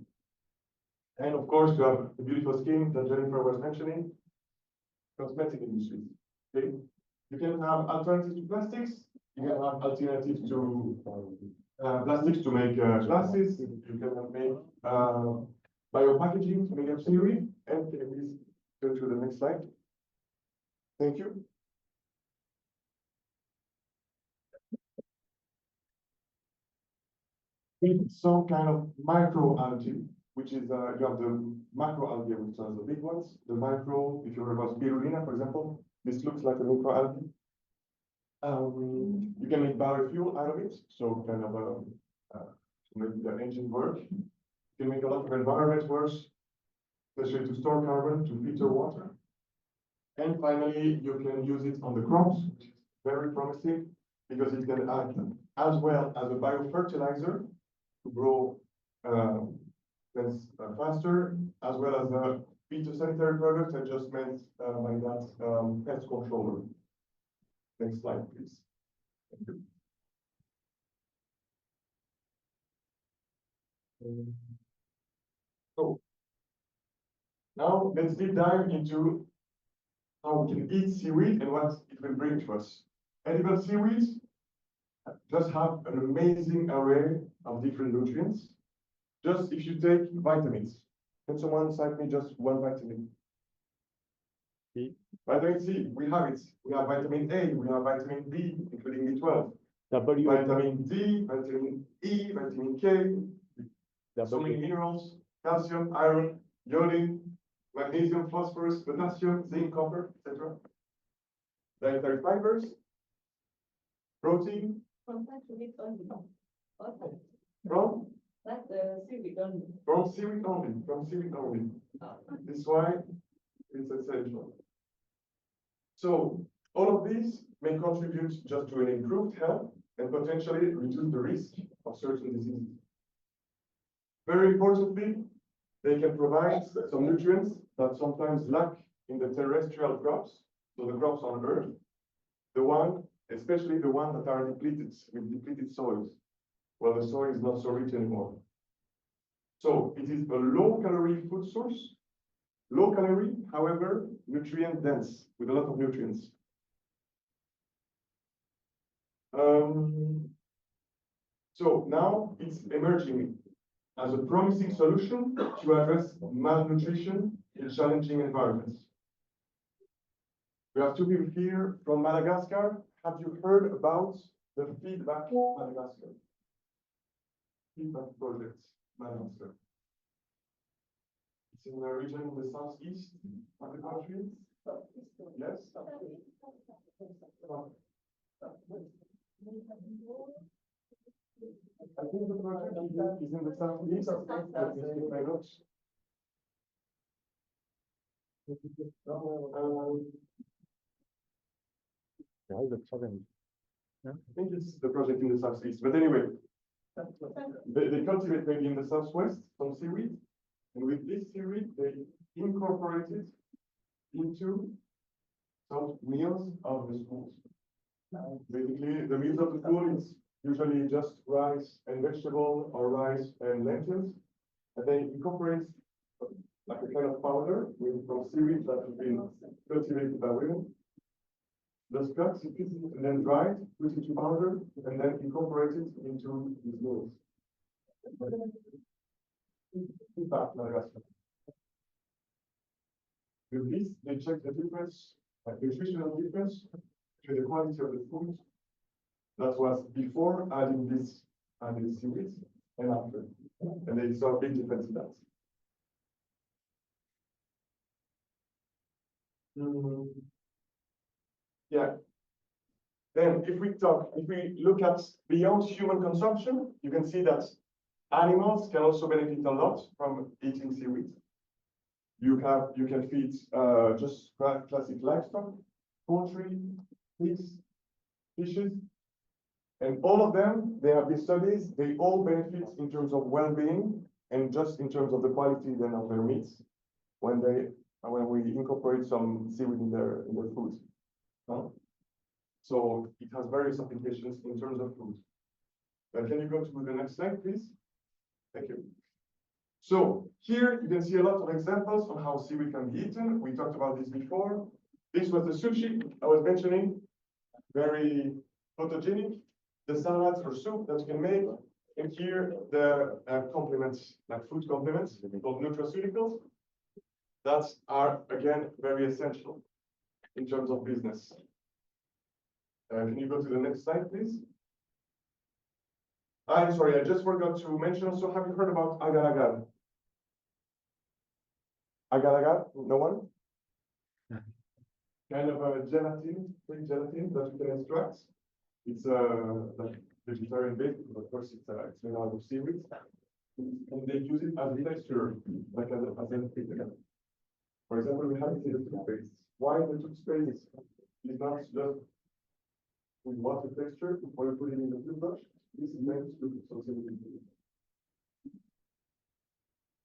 S6: And of course, you have the beautiful skin that Jennifer was mentioning, cosmetic industry. Okay, you can have alternatives to plastics. You can have alternatives to plastics to make glasses. You can make biopackaging to make up seaweed. And can you please go to the next slide? Thank you. With some kind of microalgae, which is you have the macroalgae, which are the big ones. The micro, if you heard about spirulina, for example, this looks like a microalgae. You can make biofuel out of it, so kind of to make the engine work. You can make a lot of environment works, especially to store carbon, to filter water. And finally, you can use it on the crops, which is very promising because it can act as well as a biofertilizer to grow plants faster, as well as a phytosanitary product I just meant by that pest controller. Next slide, please. Thank you. So now let's deep dive into how we can eat seaweed and what it will bring to us. Edible seaweeds just have an amazing array of different nutrients. Just if you take vitamins, can someone cite me just one vitamin? C. Vitamin C, we have it. We have vitamin A, we have vitamin B, including B12. W. Vitamin D, vitamin E, vitamin K, so many minerals, calcium, iron, iodine, magnesium, phosphorus, potassium, zinc, copper, etc. Dietary fibers, protein.
S2: From that seaweed only. Okay.
S6: From?
S2: That's seaweed only.
S6: From seaweed only. From seaweed only. This is why it's essential. So all of these may contribute just to an improved health and potentially reduce the risk of certain diseases. Very importantly, they can provide some nutrients that sometimes lack in the terrestrial crops, so the crops on Earth, especially the ones that are depleted with depleted soils, where the soil is not so rich anymore. So it is a low-calorie food source, low calorie, however, nutrient dense, with a lot of nutrients. So now it's emerging as a promising solution to address malnutrition in challenging environments. We have two people here from Madagascar. Have you heard about the Feedback Madagascar? Feedback Project, Madagascar. It's in a region in the southeast of the country. Yes? I think the project is in the southeast. Let me see my notes. I think it's the project in the southeast, but anyway, they cultivate maybe in the southwest some seaweed, and with this seaweed, they incorporate it into some meals of the schools. Basically, the meals of the school is usually just rice and vegetable or rice and lentils, and they incorporate like a kind of powder from seaweed that has been cultivated by women. Those cuts, and then dried, put into powder, and then incorporate it into these meals. With this, they check the difference, like nutritional difference, to the quality of the food that was before adding this added seaweed and after. And they saw a big difference in that. Yeah. Then if we look at beyond human consumption, you can see that Animals can also benefit a lot from eating seaweed. You can feed just classic livestock, poultry, pigs, fishes, and all of them, they have these studies, they all benefit in terms of well-being and just in terms of the quality then of their meats when we incorporate some seaweed in their food. So it has various applications in terms of food. Can you go to the next slide, please? Thank you. So here you can see a lot of examples on how seaweed can be eaten. We talked about this before. This was the sushi I was mentioning, very photogenic. The salads or soup that you can make. And here the complements, like food complements, called nutraceuticals, that are again very essential in terms of business. Can you go to the next slide, please? I'm sorry, I just forgot to mention also, have you heard about agar-agar? Agar-agar? No one? Kind of a gelatin, fake gelatin that you can extract. It's like vegetarian based, but of course it's made out of seaweed. And they use it as a texture, like as a pigment. For example, we have it in the toothpaste. Why the toothpaste is not just with water texture before you put it in the toothbrush? This is meant to do something.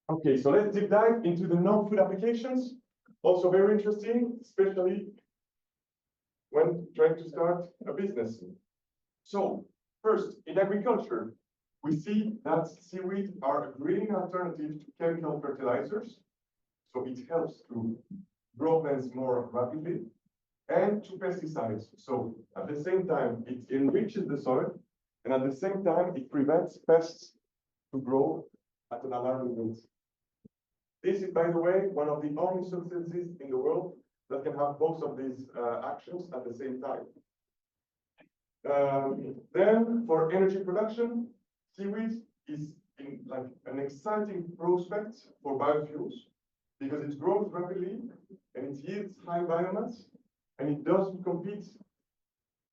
S6: Okay, so let's deep dive into the non-food applications. Also very interesting, especially when trying to start a business. So first, in agriculture, we see that seaweed are a green alternative to chemical fertilizers. So it helps to grow plants more rapidly and to pesticides. So at the same time, it enriches the soil, and at the same time, it prevents pests to grow at an alarming rate. This is, by the way, one of the only substances in the world that can have both of these actions at the same time. Then for energy production, seaweed is like an exciting prospect for biofuels because it grows rapidly and it yields high biomass and it doesn't compete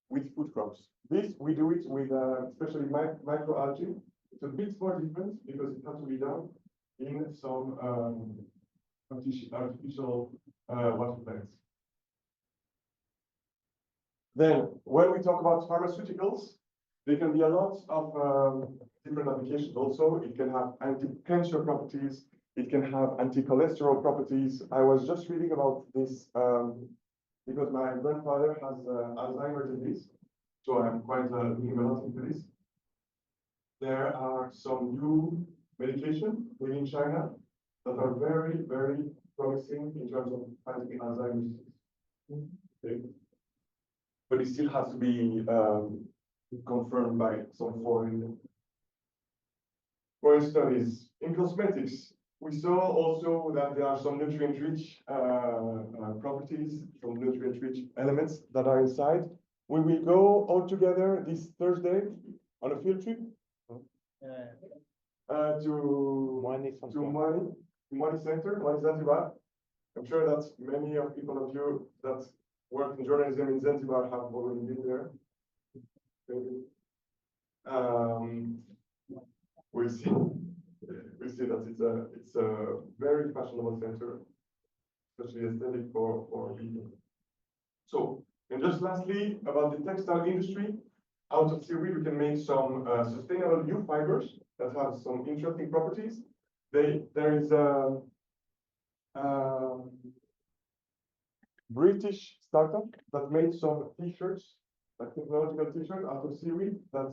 S6: with food crops. This we do it with especially microalgae. It's a bit more different because it has to be done in some artificial water plants. Then, when we talk about pharmaceuticals, there can be a lot of different applications also. It can have anti-cancer properties. It can have anti-cholesterol properties. I was just reading about this because my grandfather has Alzheimer's disease, so I'm quite looking a lot into this. There are some new medications within China that are very, very promising in terms of fighting Alzheimer's disease. Okay. But it still has to be confirmed by some foreign studies. In cosmetics, we saw also that there are some nutrient-rich properties, some nutrient-rich elements that are inside. We will go all together this Thursday on a field trip to Mwani Center, Mwani Zanzibar. I'm sure that many of people of you that work in journalism in Zanzibar have already been there. We see that it's a very fashionable center, especially aesthetic for people. So, and just lastly, about the textile industry, out of seaweed we can make some sustainable new fibers that have some interesting properties. There is a British startup that made some t-shirts, like technological t-shirts out of seaweed that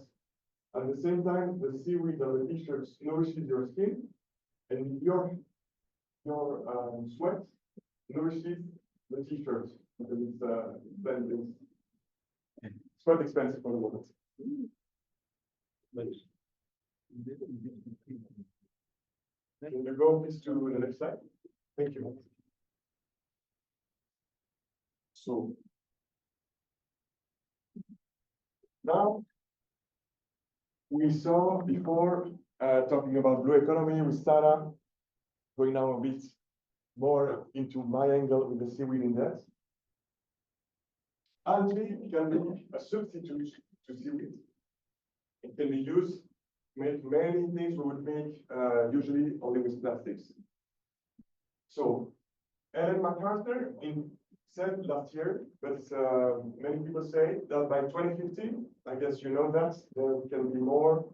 S6: at the same time the seaweed and the t-shirts nourishes your skin and your sweat nourishes the t-shirt because it's quite expensive for the moment. Can you go please to the next slide? Thank you. So now we saw before talking about blue economy with Sarah, going now a bit more into my angle with the seaweed index. Algae can be a substitute to seaweed. It can be used make many things we would make usually only with plastics. So Ellen MacArthur said last year, but many people say that by 2050, I guess you know that, there can be more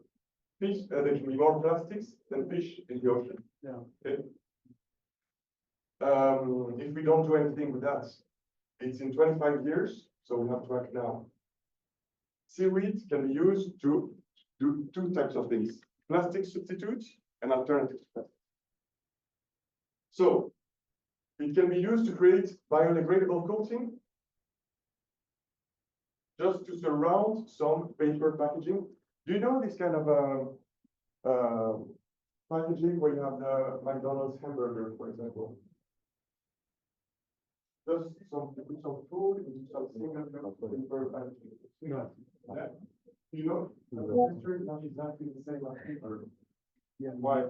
S6: fish, there can be more plastics than fish in the ocean.
S1: Yeah.
S6: Okay. If we don't do anything with that, it's in 25 years, so we have to act now. Seaweed can be used to do two types of things: plastic substitute and alternative to plastic. So it can be used to create biodegradable coating, just to surround some paper packaging. Do you know this kind of packaging where you have the McDonald's hamburger, for example? Just some food into some single paper packaging.
S1: Yeah.
S6: You know, the texture is not exactly the same as paper.
S1: Yeah.
S6: Why?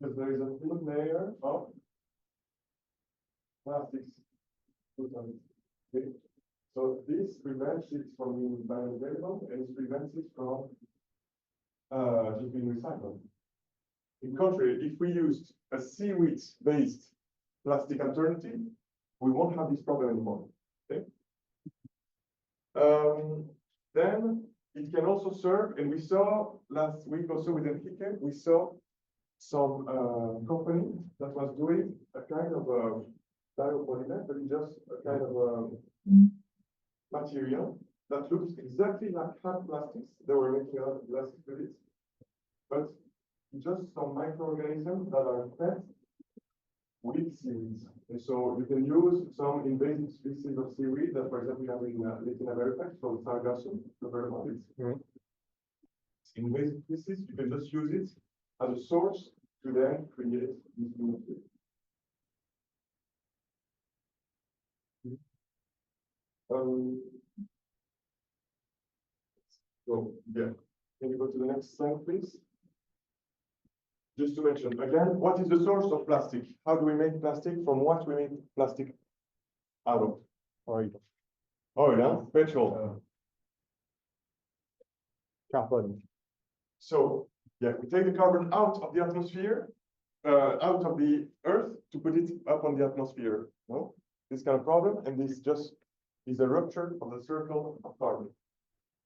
S6: Because there is a thin layer of plastics put on it. Okay? So this prevents it from being biodegradable, and it prevents it from just being recycled. In contrary, if we used a seaweed-based plastic alternative, we won't have this problem anymore. Okay? Then it can also serve, and we saw last week also with Enrique, we saw some company that was doing a kind of biopolymer, but it's just a kind of material that looks exactly like hard plastics. They were making a lot of plastic with it, but just some microorganisms that are fed with seaweeds. And so you can use some invasive species of seaweed that, for example, we have in Latin America, called sargassum. You've heard about it. It's invasive species. You can just use it as a source to then create this new material. So yeah, can you go to the next slide, please? Just to mention again, what is the source of plastic? How do we make plastic? From what we make plastic out of? Oil. Oil, petrol. Carbon. So yeah, we take the carbon out of the atmosphere, out of the earth to put it up on the atmosphere. No, this kind of problem, and this just is a rupture of the circle of carbon.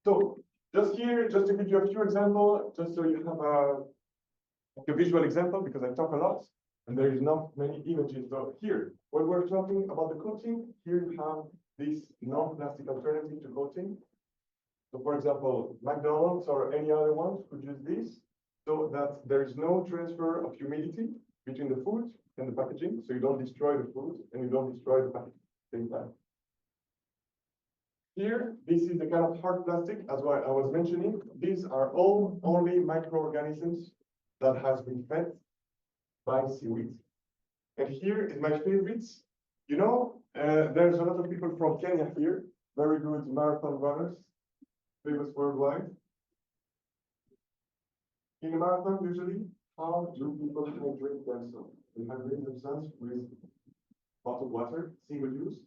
S6: So just here, just to give you a few examples, just so you have a visual example, because I talk a lot and there is not many images. So here, when we're talking about the coating, here you have this non-plastic alternative to coating. So for example, McDonald's or any other ones could use this so that there is no transfer of humidity between the food and the packaging. So you don't destroy the food and you don't destroy the packaging at the same time. Here, this is the kind of hard plastic, as what I was mentioning. These are all only microorganisms that has been fed by seaweed. And here is my favorites. You know, there's a lot of people from Kenya here, very good marathon runners, famous worldwide. In a marathon, usually, how do people hydrate themselves? They hydrate themselves with bottled water, single use.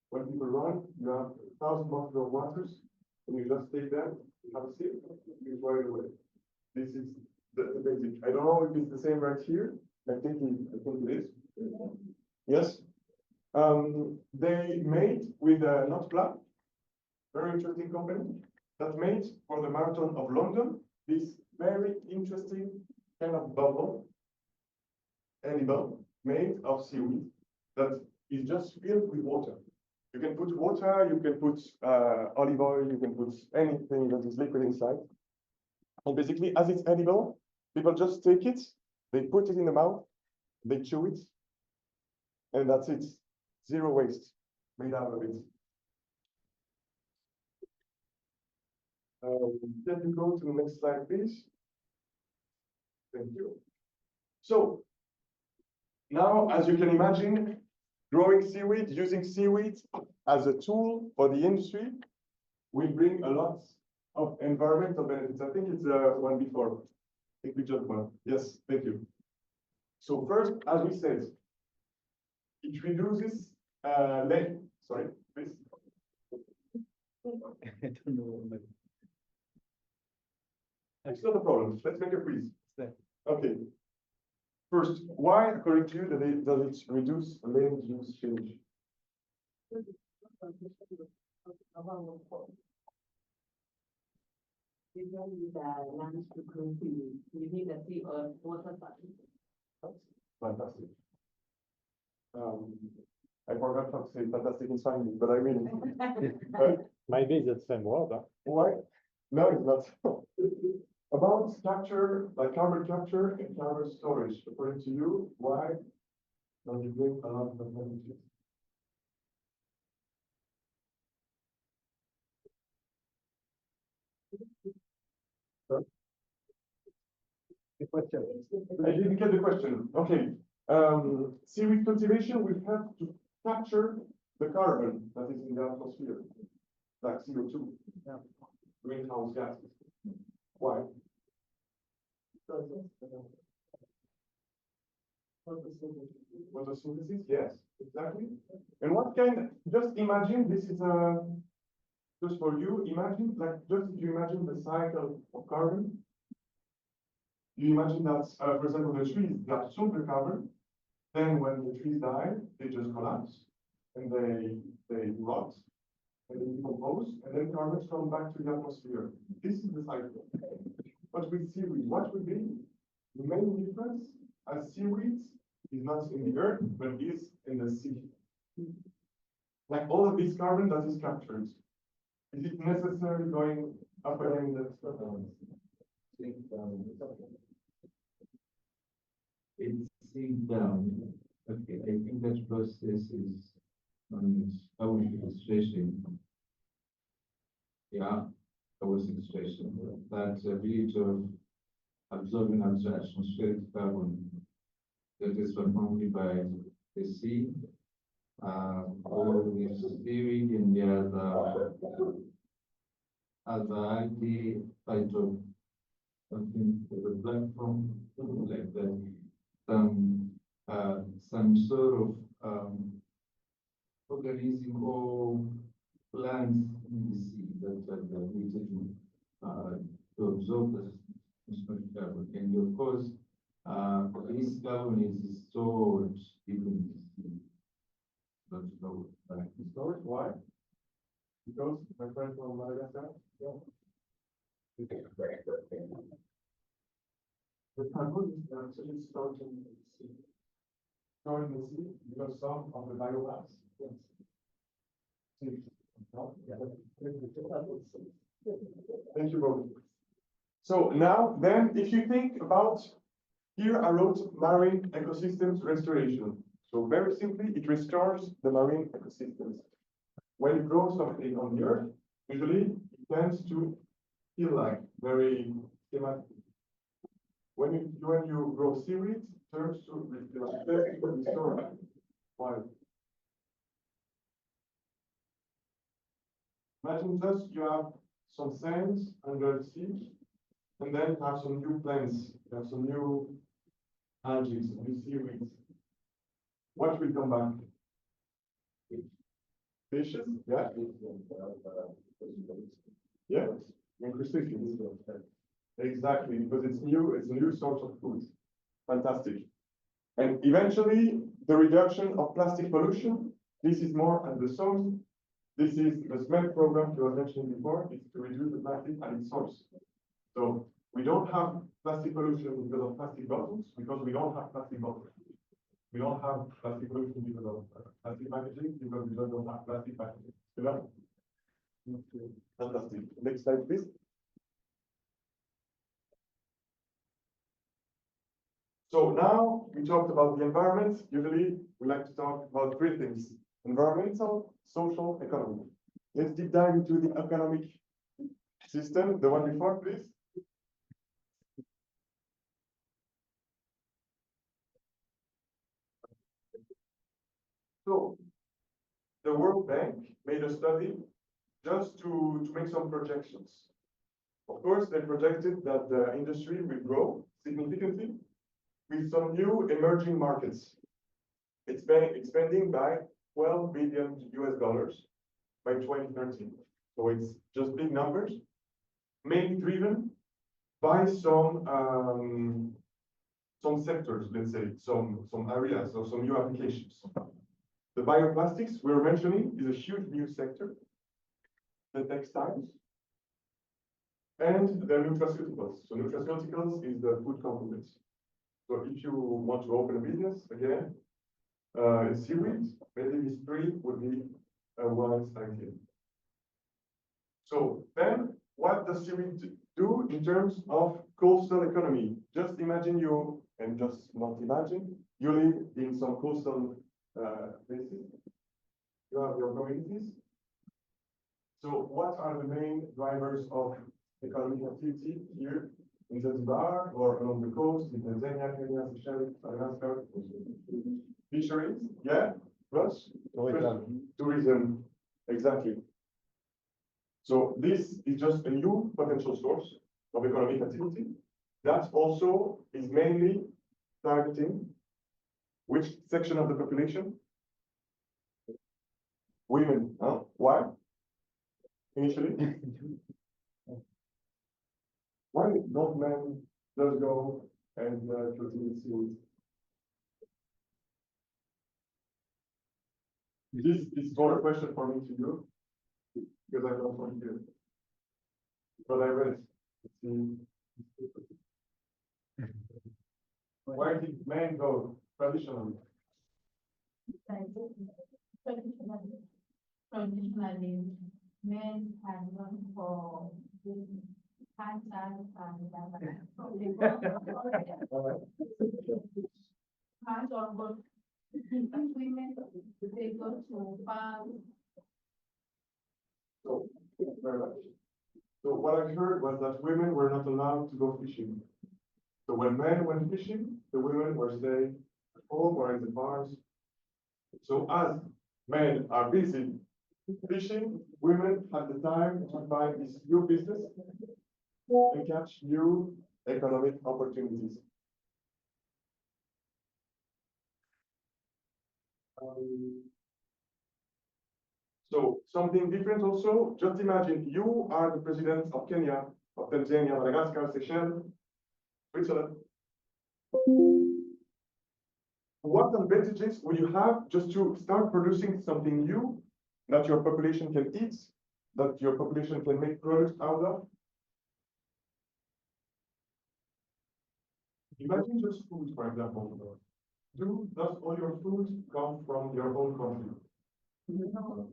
S6: When people run, you have 1,000 bottles of water, and you just take them, you have a sip, you throw it away. This is the basic. I don't know if it's the same right here. I think it is. Yes. They made with NotPla, very interesting company, that made for the Marathon of London this very interesting kind of bubble, animal made of seaweed that is just filled with water. You can put water, you can put olive oil, you can put anything that is liquid inside. And basically, as it's edible, people just take it, they put it in the mouth, they chew it, and that's it. Zero waste made out of it. Can you go to the next slide, please? Thank you. So, now, as you can imagine, growing seaweed, using seaweed as a tool for the industry will bring a lot of environmental benefits. I think it's one before. I think we just one. Yes, thank you. So first, as we said, it reduces sorry, please.
S1: I don't know.
S6: It's not a problem. Let's make a quiz. Okay. First, why, according to you, does it reduce land use change?
S4: Even with the land frequency, you need a sea or water body.
S6: Fantastic. I forgot how to say fantastic in Spanish, but I mean,
S7: Maybe it's the same word, huh?
S6: why? No, it's not. About capture, like carbon capture and carbon storage, according to you, why does it bring a lot of advantages?
S1: The question.
S6: I didn't get the question. Okay. Seaweed cultivation will help to capture the carbon that is in the atmosphere, like CO2, greenhouse gases. Why? Photosynthesis, yes, exactly. And what kind, just imagine, this is just for you, imagine, like, just if you imagine the cycle of carbon, you imagine that, for example, the trees, they absorb the carbon, then when the trees die, they just collapse, and they rot, and they decompose, and then carbons come back to the atmosphere. This is the cycle. But with seaweed, what would be the main difference? As seaweed is not in the earth, but is in the sea. Like all of this carbon that is captured, is it necessarily going up again the
S3: It's sink down. Okay, I think that process is our illustration. Yeah, our illustration. That ability of absorbing atmospheric carbon that is performed by the sea, or the seaweed and the other algae, phyto, something with a platform, something like that. Some sort of organism or plants in the sea that have the ability to absorb the atmospheric carbon. And of course, this carbon is stored deep in the sea. That's how
S6: storage? Why? Because my friend from Madagascar. The carbon is actually stored in the sea. Stored in the sea because some of the biomass. Yes. Thank you both. So now, then, if you think about, here I wrote marine ecosystems restoration. So very simply, it restores the marine ecosystems. When you grow something on the earth, usually it tends to feel like very schematic. When you grow seaweed, it turns to restore. Why? Imagine just you have some sands under the sea, and then you have some new plants, you have some new algae, some new seaweeds. What will come back? Fishes? Yeah. Yes. And crustaceans. Exactly, because it's a new source of food. Fantastic. And eventually, the reduction of plastic pollution, this is more at the source. This is the SMEP program you were mentioning before, is to reduce the plastic at its source. So we don't have plastic pollution because of plastic bottles, because we don't have plastic bottles. We don't have plastic pollution because of plastic packaging, because we don't have plastic packaging. You know? Fantastic. Next slide, please. So now we talked about the environment. Usually we like to talk about three things: environmental, social, economic. Let's deep dive into the economic system. The one before, please. So the World Bank made a study just to make some projections. Of course, they projected that the industry will grow significantly with some new emerging markets. It's been expanding by $12 billion by 2030. So it's just big numbers, mainly driven by some sectors, let's say, some areas or some new applications. The bioplastics we're mentioning is a huge new sector. The textiles and the nutraceuticals. So nutraceuticals is the food complements. So if you want to open a business again, in seaweed, maybe these three would be a wise idea. So then, what does seaweed do in terms of coastal economy? Just imagine you, and just not imagine, you live in some coastal places. You have your communities. So what are the main drivers of economic activity here in Zanzibar or along the coast in Tanzania, Kenya, Seychelles, Madagascar? Fisheries, yeah, plus tourism, exactly. So this is just a new potential source of economic activity that also is mainly targeting which section of the population? Women. Huh? Why? Initially? Why don't men just go and cultivate seaweed? This is not a question for me to do, because I don't want to. But I read it. Where did men go traditionally?
S2: Traditionally, men have gone for hunters part of both. But women, they go to farms.
S6: So, thank you very much. So what I heard was that women were not allowed to go fishing. So when men went fishing, the women were staying at home or in the farms. So as men are busy fishing, women have the time to find this new business and catch new economic opportunities. So something different also, just imagine you are the president of Kenya, of Tanzania, Madagascar, Seychelles, Switzerland. What advantages will you have just to start producing something new that your population can eat, that your population can make products out of? Imagine just food, for example. Does all your food come from your own country? No.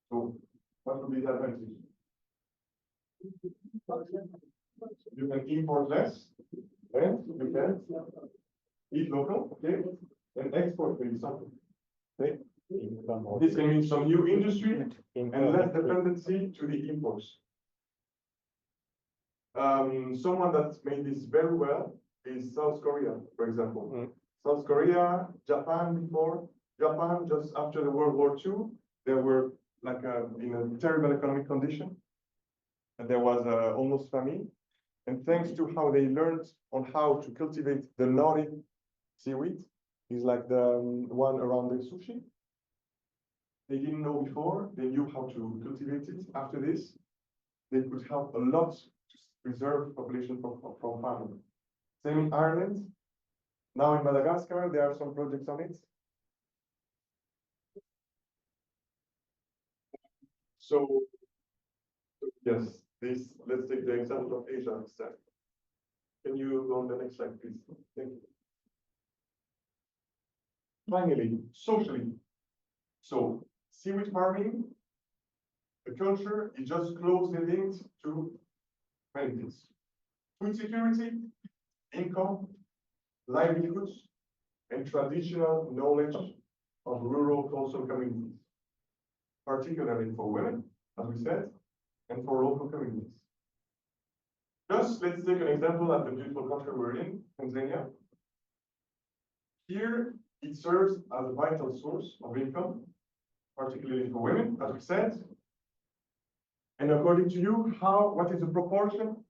S6: So what would be the advantage? You can import less, and you can eat local, okay, and export maybe something. Okay? This can mean some new industry and less dependency to the imports. Someone that made this very well is South Korea, for example. South Korea, Japan before. Japan, just after the World War II, they were like in a terrible economic condition. And there was almost famine. And thanks to how they learned on how to cultivate the nori seaweed, is like the one around the sushi. They didn't know before, they knew how to cultivate it. After this, they could help a lot to preserve population from famine. Same in Ireland. Now in Madagascar, there are some projects on it. So, yes, let's take the example of Asia instead. Can you go on the next slide, please? Thank you. Finally, socially. So, seaweed farming, the culture is just closely linked to many things. Food security, income, livelihoods, and traditional knowledge of rural coastal communities, particularly for women, as we said, and for local communities. Just let's take an example at the beautiful country we're in, Tanzania. Here, it serves as a vital source of income, particularly for women, as we said. And according to you, what is the proportion,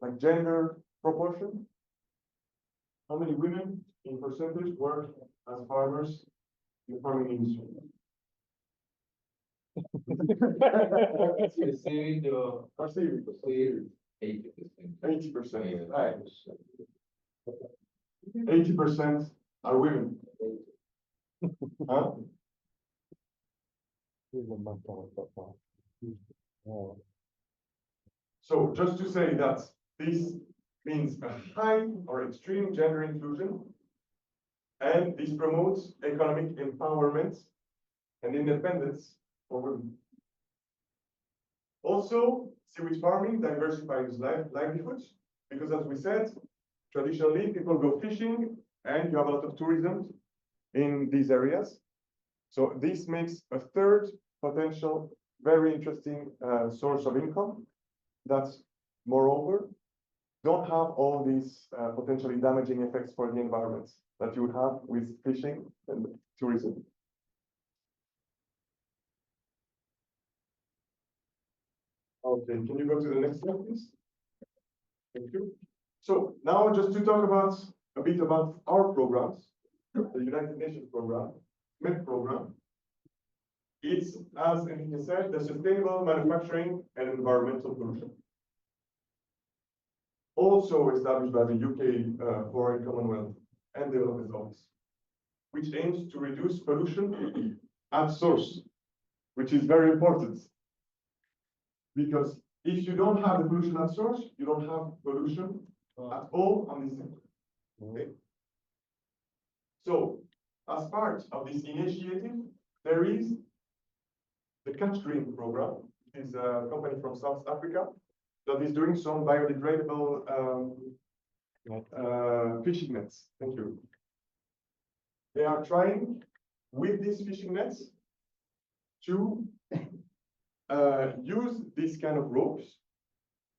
S6: like gender proportion? How many women in percentage work as farmers in the farming industry?
S3: Seaweed,
S6: Or seaweed.
S3: 80%.
S6: 80%, right. 80% are women. Huh?
S7: Here's a month on it, but, oh,
S6: So just to say that this means a high or extreme gender inclusion, and this promotes economic empowerment and independence for women. Also, seaweed farming diversifies livelihoods, because as we said, traditionally people go fishing and you have a lot of tourism in these areas. So this makes a third potential, very interesting source of income that, moreover, don't have all these potentially damaging effects for the environment that you would have with fishing and tourism. Okay, can you go to the next slide, please? Thank you. So now just to talk about a bit about our programs, the United Nations program, SMEP program. It's, as Enrique said, the Sustainable Manufacturing and Environmental Pollution. Also established by the UK Foreign Commonwealth and Development Office, which aims to reduce pollution at source, which is very important. Because if you don't have the pollution at source, you don't have pollution at all on this sector. Okay? So, as part of this initiative, there is the Catch Green program. It is a company from South Africa that is doing some biodegradable fishing nets. Thank you. They are trying with these fishing nets to use these kind of ropes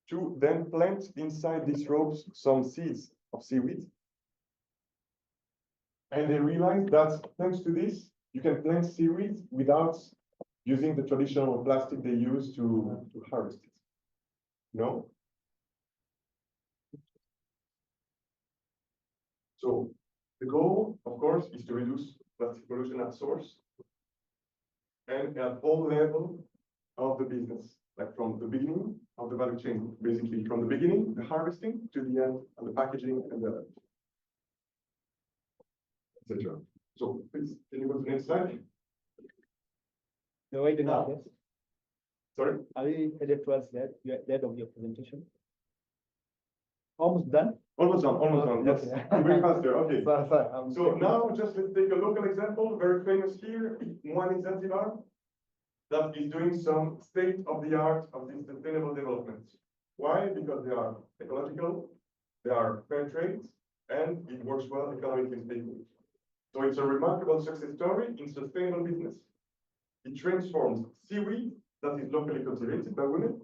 S6: to then plant inside these ropes some seeds of seaweed. And they realized that thanks to this, you can plant seaweed without using the traditional plastic they use to harvest it. No? So the goal, of course, is to reduce plastic pollution at source and at all levels of the business, like from the beginning of the value chain, basically from the beginning, the harvesting, to the end, and the packaging and the etc. So please, can you go to the next slide?
S8: No, wait a
S6: Now.
S8: minute.
S6: Sorry.
S8: Are we headed towards that? You are at the end of your presentation? Almost done?
S6: Almost done, yes.
S8: Okay.
S6: I'm going faster, okay.
S8: Sorry,
S6: So now just let's take a local example, very famous here, one in Zanzibar, that is doing some state-of-the-art of this sustainable development. Why? Because they are ecological, they are fair trade, and it works well economically speaking. So it's a remarkable success story in sustainable business. It transforms seaweed that is locally cultivated by women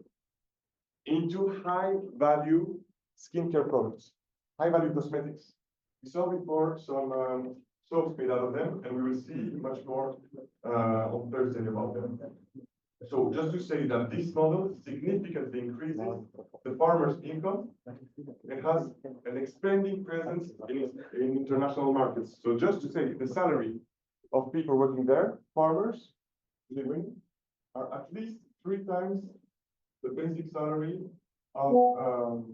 S6: into high-value skincare products, high-value cosmetics. We saw before some soaps made out of them, and we will see much more on Thursday about them. So just to say that this model significantly increases the farmer's income and has an expanding presence in international markets. So just to say, the salary of people working there, farmers, living, are at least 3 times the basic salary of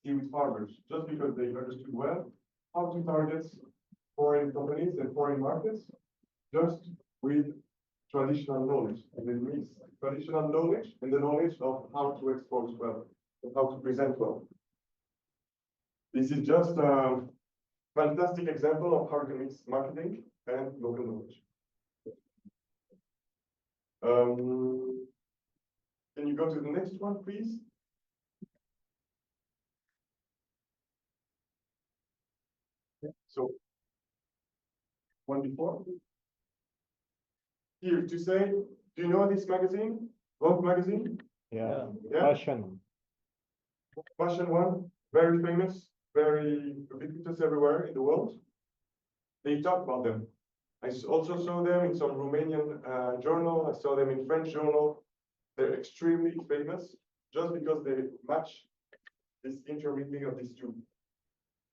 S6: seaweed farmers, just because they understood well how to target foreign companies and foreign markets just with traditional knowledge. And it means traditional knowledge and the knowledge of how to export well and how to present well. This is just a fantastic example of how you can mix marketing and local knowledge. Can you go to the next one, please? So, one before. Here to say, do you know this magazine? Vogue magazine?
S7: yeah,
S6: Yeah.
S7: fashion.
S6: Fashion one, very famous, very ubiquitous everywhere in the world. They talk about them. I also saw them in some Romanian journal. I saw them in French journal. They're extremely famous just because they match this intermingling of these two.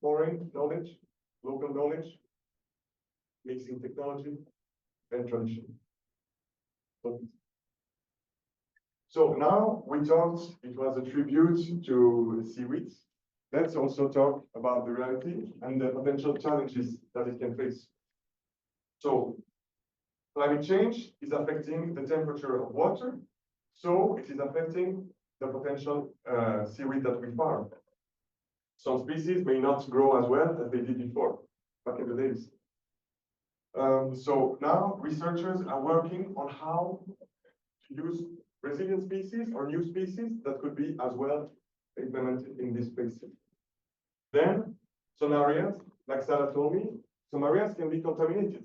S6: Foreign knowledge, local knowledge, mixing technology and tradition. So now we talked, it was a tribute to seaweed. Let's also talk about the reality and the potential challenges that it can face. So climate change is affecting the temperature of water, so it is affecting the potential seaweed that we farm. Some species may not grow as well as they did before, back in the days. So now researchers are working on how to use resilient species or new species that could be as well implemented in this space. Then some areas, like Sarah told me, some areas can be contaminated.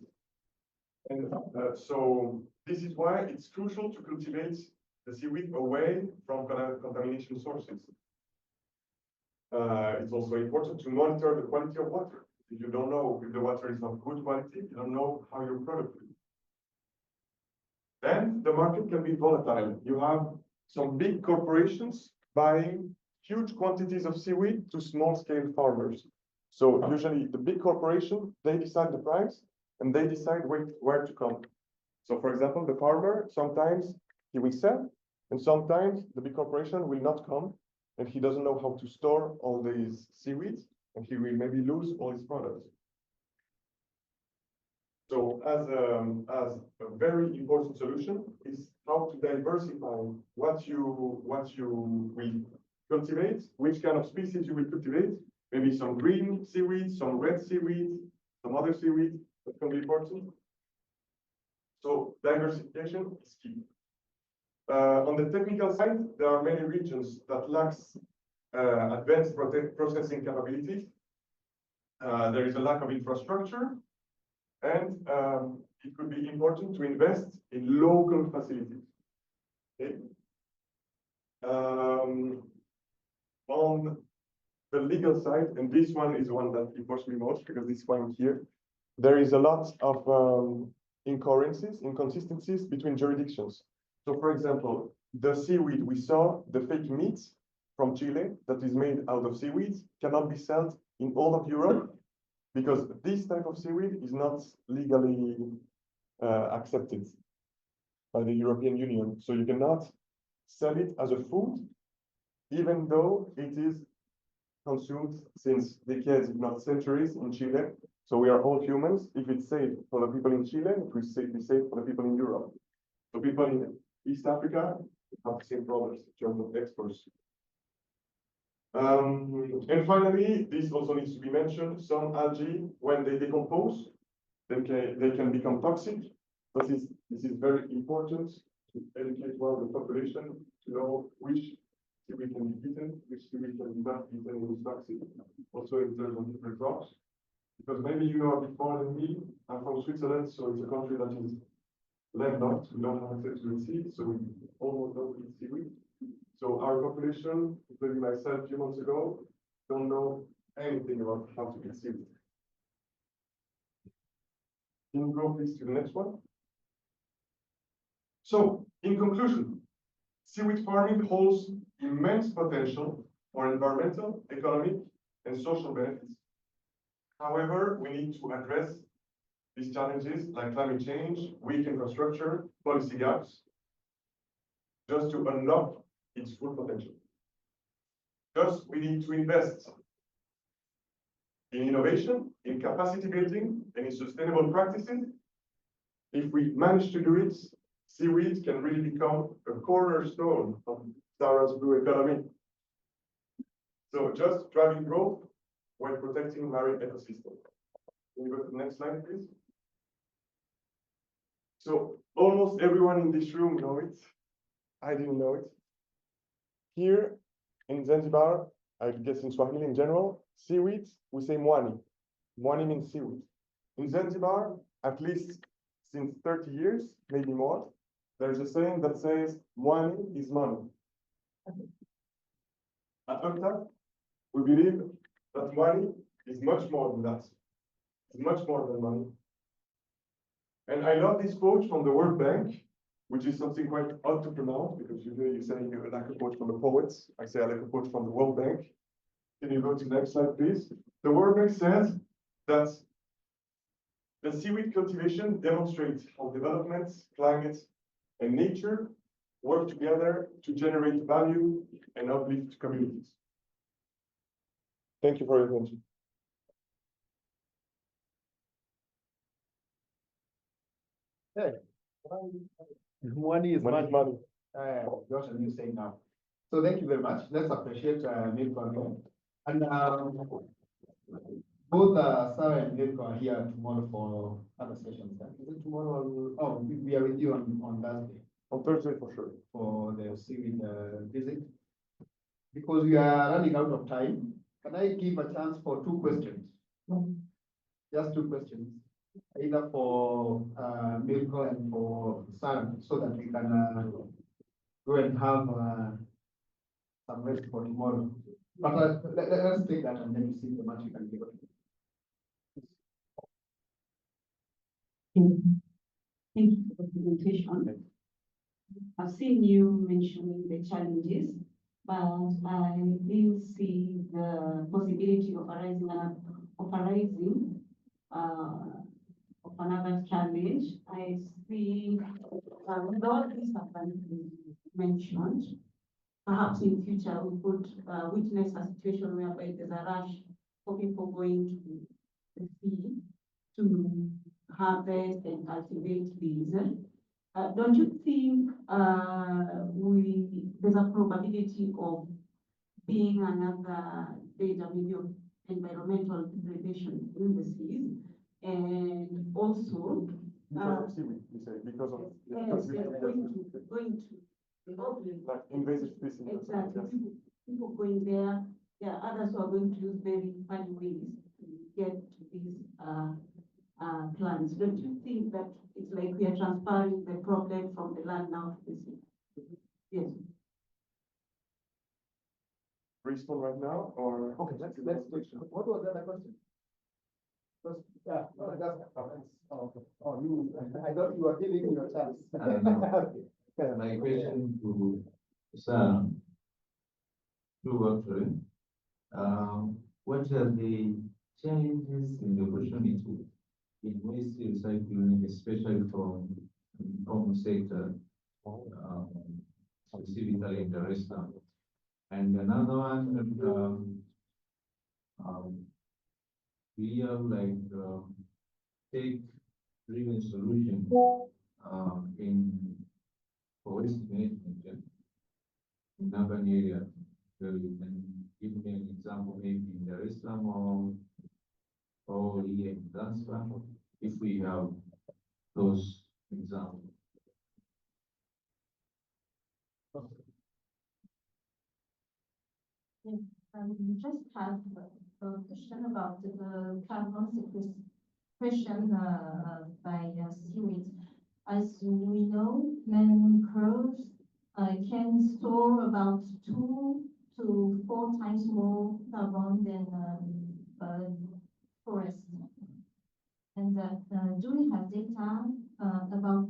S6: And so this is why it's crucial to cultivate the seaweed away from contamination sources. It's also important to monitor the quality of water. If you don't know if the water is of good quality, you don't know how your product will be. Then the market can be volatile. You have some big corporations buying huge quantities of seaweed to small-scale farmers. So usually the big corporation, they decide the price and they decide where to come. So for example, the farmer, sometimes he will sell and sometimes the big corporation will not come and he doesn't know how to store all these seaweeds and he will maybe lose all his products. So as a very important solution is how to diversify what you will cultivate, which kind of species you will cultivate, maybe some green seaweed, some red seaweed, some other seaweed that can be important. So diversification is key. On the technical side, there are many regions that lacks advanced processing capabilities. There is a lack of infrastructure, and it could be important to invest in local facilities. Okay. On the legal side, and this one is one that imports me most because this one here, there is a lot of inconsistencies between jurisdictions. So for example, the seaweed we saw, the fake meat from Chile that is made out of seaweed cannot be sold in all of Europe because this type of seaweed is not legally accepted by the European Union. So you cannot sell it as a food, even though it is consumed since decades, if not centuries, in Chile. So we are all humans. If it's safe for the people in Chile, it will be safe for the people in Europe. So people in East Africa have the same problems in terms of exports. And finally, this also needs to be mentioned, some algae, when they decompose, they can become toxic. But this is very important to educate well the population to know which seaweed can be eaten, which seaweed can be not eaten and is toxic, also in terms of different crops. Because maybe you know a bit more than me. I'm from Switzerland, so it's a country that is landlocked. We don't have access to the sea, so we almost don't eat seaweed. So our population, including myself a few months ago, don't know anything about how to eat seaweed. Can you go please to the next one? So, in conclusion, seaweed farming holds immense potential for environmental, economic, and social benefits. However, we need to address these challenges like climate change, weak infrastructure, policy gaps, just to unlock its full potential. Thus, we need to invest in innovation, in capacity building, and in sustainable practices. If we manage to do it, seaweed can really become a cornerstone of Sarah's blue economy. So just driving growth while protecting marine ecosystems. Can you go to the next slide, please? So almost everyone in this room knows it. I didn't know it. Here in Zanzibar, I guess in Swahili in general, seaweed, we say mwani. Mwani means seaweed. In Zanzibar, at least since 30 years, maybe more, there's a saying that says, mwani is money. At UNCTAD, we believe that money is much more than that. It's much more than money. And I love this quote from the World Bank, which is something quite odd to pronounce because usually you say you like a quote from the poets. I say I like a quote from the World Bank. Can you go to the next slide, please? The World Bank says that the seaweed cultivation demonstrates how development, climate, and nature work together to generate value and uplift communities. Thank you for your attention.
S1: Money is
S6: Money
S1: money.
S6: is money.
S1: Josh, as you say now. So thank you very much. Let's appreciate Milko again. And both Sarah and Milko are here tomorrow for other sessions. Is it tomorrow? Oh, we are with you on Thursday.
S6: On Thursday for sure.
S1: For the civic visit. Because we are running out of time, can I give a chance for 2 questions? Just 2 questions, either for Milko and for Sarah, so that we can go and have some rest for tomorrow. But let's take that and then you see the much you can give.
S4: Thank you for the presentation. I've seen you mentioning the challenges, but I didn't see the possibility of arising of another challenge. I see with all these advantages mentioned, perhaps in future we could witness a situation whereby there's a rush for people going to the sea to harvest and cultivate these. Don't you think there's a probability of being another danger maybe of environmental degradation in the seas? And also,
S6: Because of seaweed, you say, because of.
S4: yes, going to
S6: Like invasive species.
S4: exactly.
S6: Yes.
S4: People going there. There are others who are going to use very funny ways to get to these plants. Don't you think that it's like we are transferring the problem from the land now to the sea? Yes.
S6: Respond right now or?
S1: Okay, let's take. What was the other question? First, yeah, no, that's comments. Oh, okay. Oh, I thought you were giving me your chance.
S3: No.
S1: Okay.
S3: My question to Sam, to actually, what are the challenges and the opportunity in waste recycling, especially from the informal sector, specifically in the restaurant? And another one, we have like take-driven solution in for waste management in urban area, where you can give me an example, maybe in Dar es Salaam or here in Zanzibar, if we have those examples.
S2: We just have a question about the carbon sequestration by seaweed. As we know, mangroves can store about 2 to 4 times more carbon than forest. And do we have data about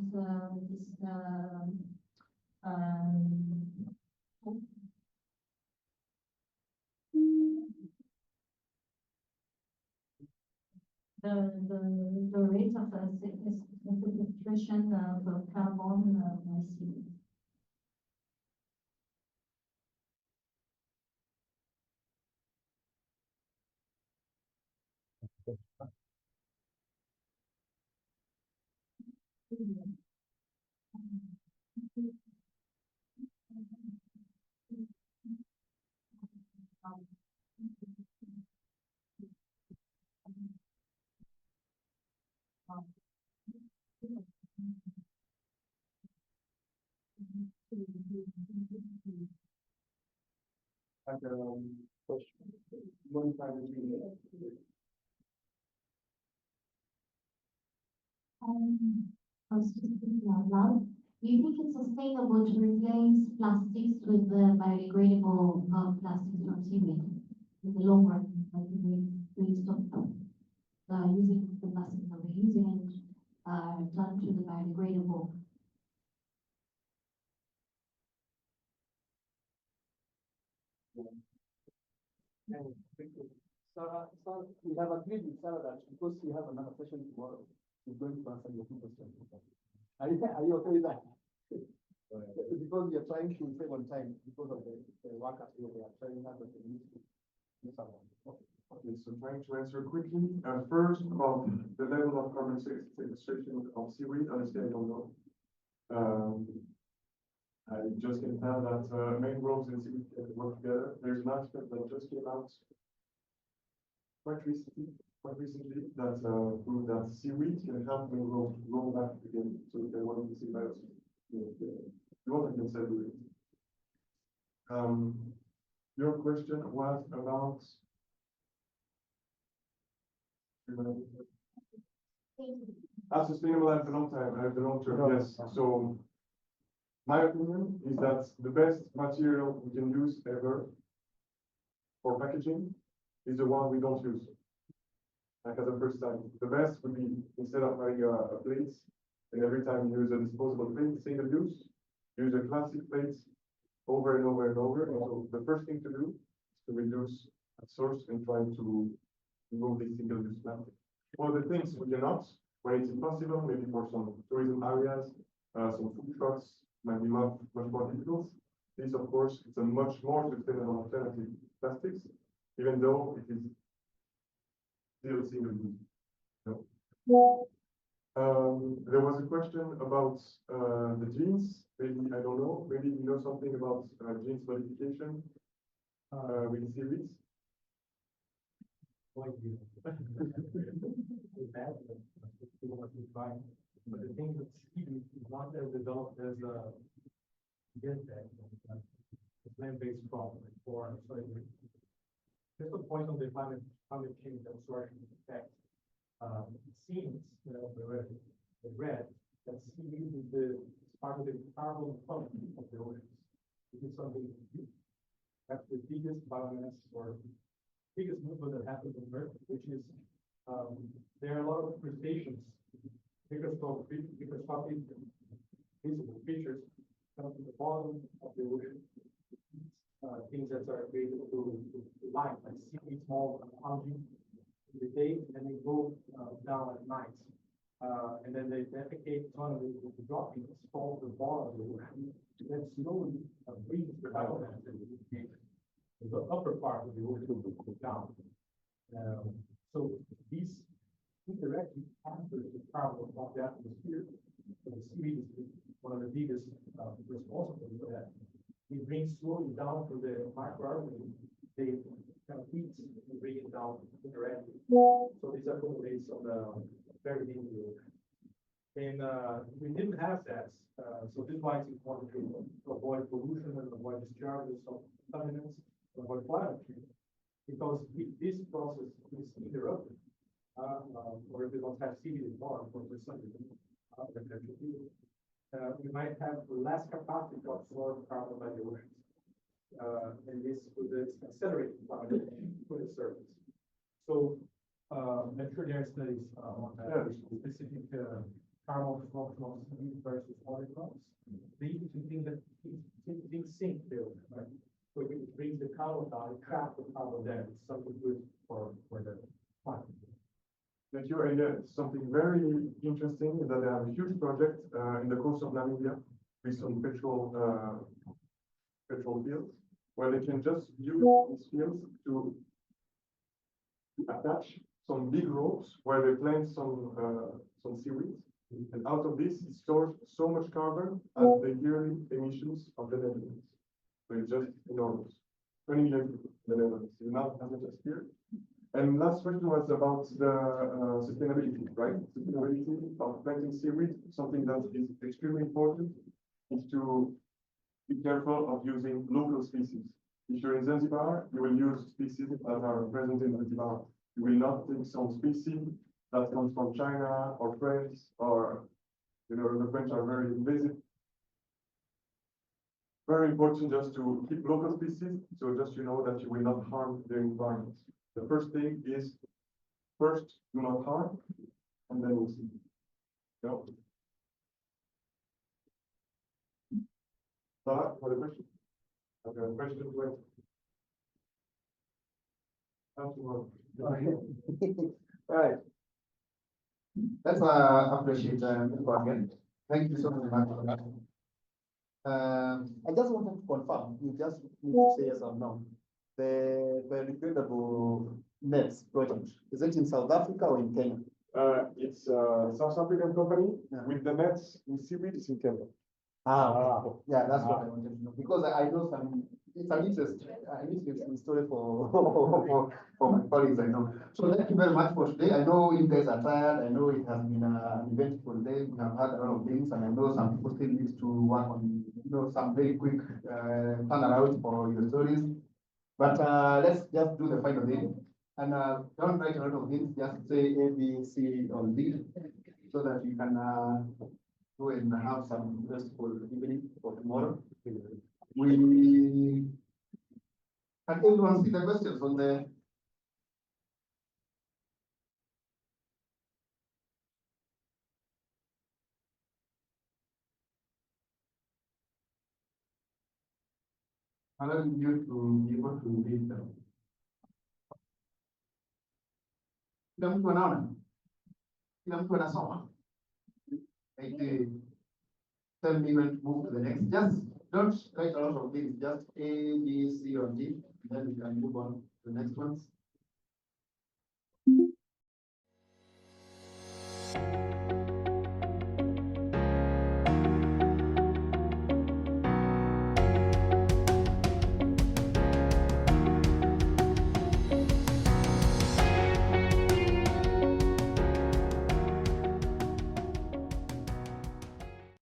S2: this? The rate of sequestration of carbon by seaweed.
S9: I was just thinking out loud. Do you think it's sustainable to replace plastics with biodegradable plastics from seaweed in the long run? Like we stop using the plastics that we're using and turn to the biodegradable.
S1: Sarah, we have agreed with Sarah that because we have another session tomorrow, she's going to answer your 2 questions. Are you okay with that? Because we are trying to save on time because of the workers here, they are trying hard to do
S6: Okay, so trying to answer quickly, first about the level of carbon sequestration of seaweed, honestly, I don't know. I just can tell that mangroves and seaweed can work together. There's an article that just came out quite recently that proved that seaweed can help mangroves grow back again, so we can work with symbiosis. You want to consider it. Your question was about. Sustainable at the long time, at the long term, yes. So my opinion is that the best material we can use ever for packaging is the one we don't use. Like at the first time, the best would be instead of having a plate, and every time you use a disposable plate, single use a classic plate over and over and over. And so the first thing to do is to reduce at source and trying to remove the single-use plastic. For the things we cannot, when it's impossible, maybe for some tourism areas, some food trucks, might be much more difficult. This, of course, it's a much more sustainable alternative to plastics, even though it is still single-use. No? There was a question about the genes. Maybe, I don't know, maybe you know something about genes modification with seaweeds.
S7: But the thing with seaweed is not as developed as get that land-based crop or slavery. Just a point on the climate change absorption effect. It seems, the red that seaweed is part of the carbon function of the oceans. This is something that's the biggest biomass or biggest movement that happens on Earth, which is there are a lot of crustaceans, microscopic visible creatures come from the bottom of the ocean. Things that are created to life, like seaweed, small algae in the day, and then they go down at night. And then they defecate on the droppings fall to the bottom of the ocean. Then slowly brings the biomass that we create. The upper part of the ocean will go down. So these indirectly capture the carbon of the atmosphere. So the seaweed is one of the biggest responsible for that. It brings slowly down to the microorganisms. They kind of eat and bring it down indirectly. So this accumulates on the very deep in the ocean. And we didn't have that. So this is why it's important to avoid pollution and avoid discharges of contaminants, avoid climate change. Because if this process is interrupted, or if we don't have seaweed anymore for the sun, we might have less capacity to absorb carbon by the oceans. And this would accelerate climate change for the surface. So I'm sure there are studies on that, specific carbon absorption of seaweed versus other crops. They think that things sink there, right? So if it brings the carbon down, it traps the carbon there. It's something good for the climate.
S6: Thank you. And something very interesting is that they have a huge project in the coast of Namibia with some petrol fields, where they can just use these fields to attach some big ropes where they plant some seaweed, and out of this it stores so much carbon as the yearly emissions of the Netherlands. So it's just enormous. 20 million people in the Netherlands, not as much as here. And last question was about the sustainability, right? Sustainability of planting seaweed. Something that is extremely important is to be careful of using local species. If you're in Zanzibar, you will use species that are present in Zanzibar. You will not take some species that comes from China or France, or, the French are very invasive. Very important just to keep local species, so just that you will not harm the environment. The first thing is, first, do not harm, and then we'll see. Sarah, for the question? Okay, question to
S1: Right. Let's appreciate again. Thank you so much. I just wanted to confirm, you just need to say yes or no. The biodegradable nets project, is it in South Africa or in Kenya?
S6: It's a South African company
S1: Yeah.
S6: with the nets in seaweed is in Kenya.
S1: Okay. Yeah, that's what I wanted to know, because I know it's an interesting story for, for my colleagues, I know. So thank you very much for today. I know you guys are tired. I know it has been an eventful day. We have had a lot of things, and I know some people still need to work on, some very quick, turnaround for your stories. But, let's just do the final thing. And, don't write a lot of things, just say A, B, C, or D, so that you can, go and have some restful evening for tomorrow. Can everyone see the questions on the? Allowing you to be able to read them. Kila mtu anaona? Kila mtu anasoma? Like, tell me when to move to the next. Just don't write a lot of things, just A, B, C, or D, then we can move on to the next ones.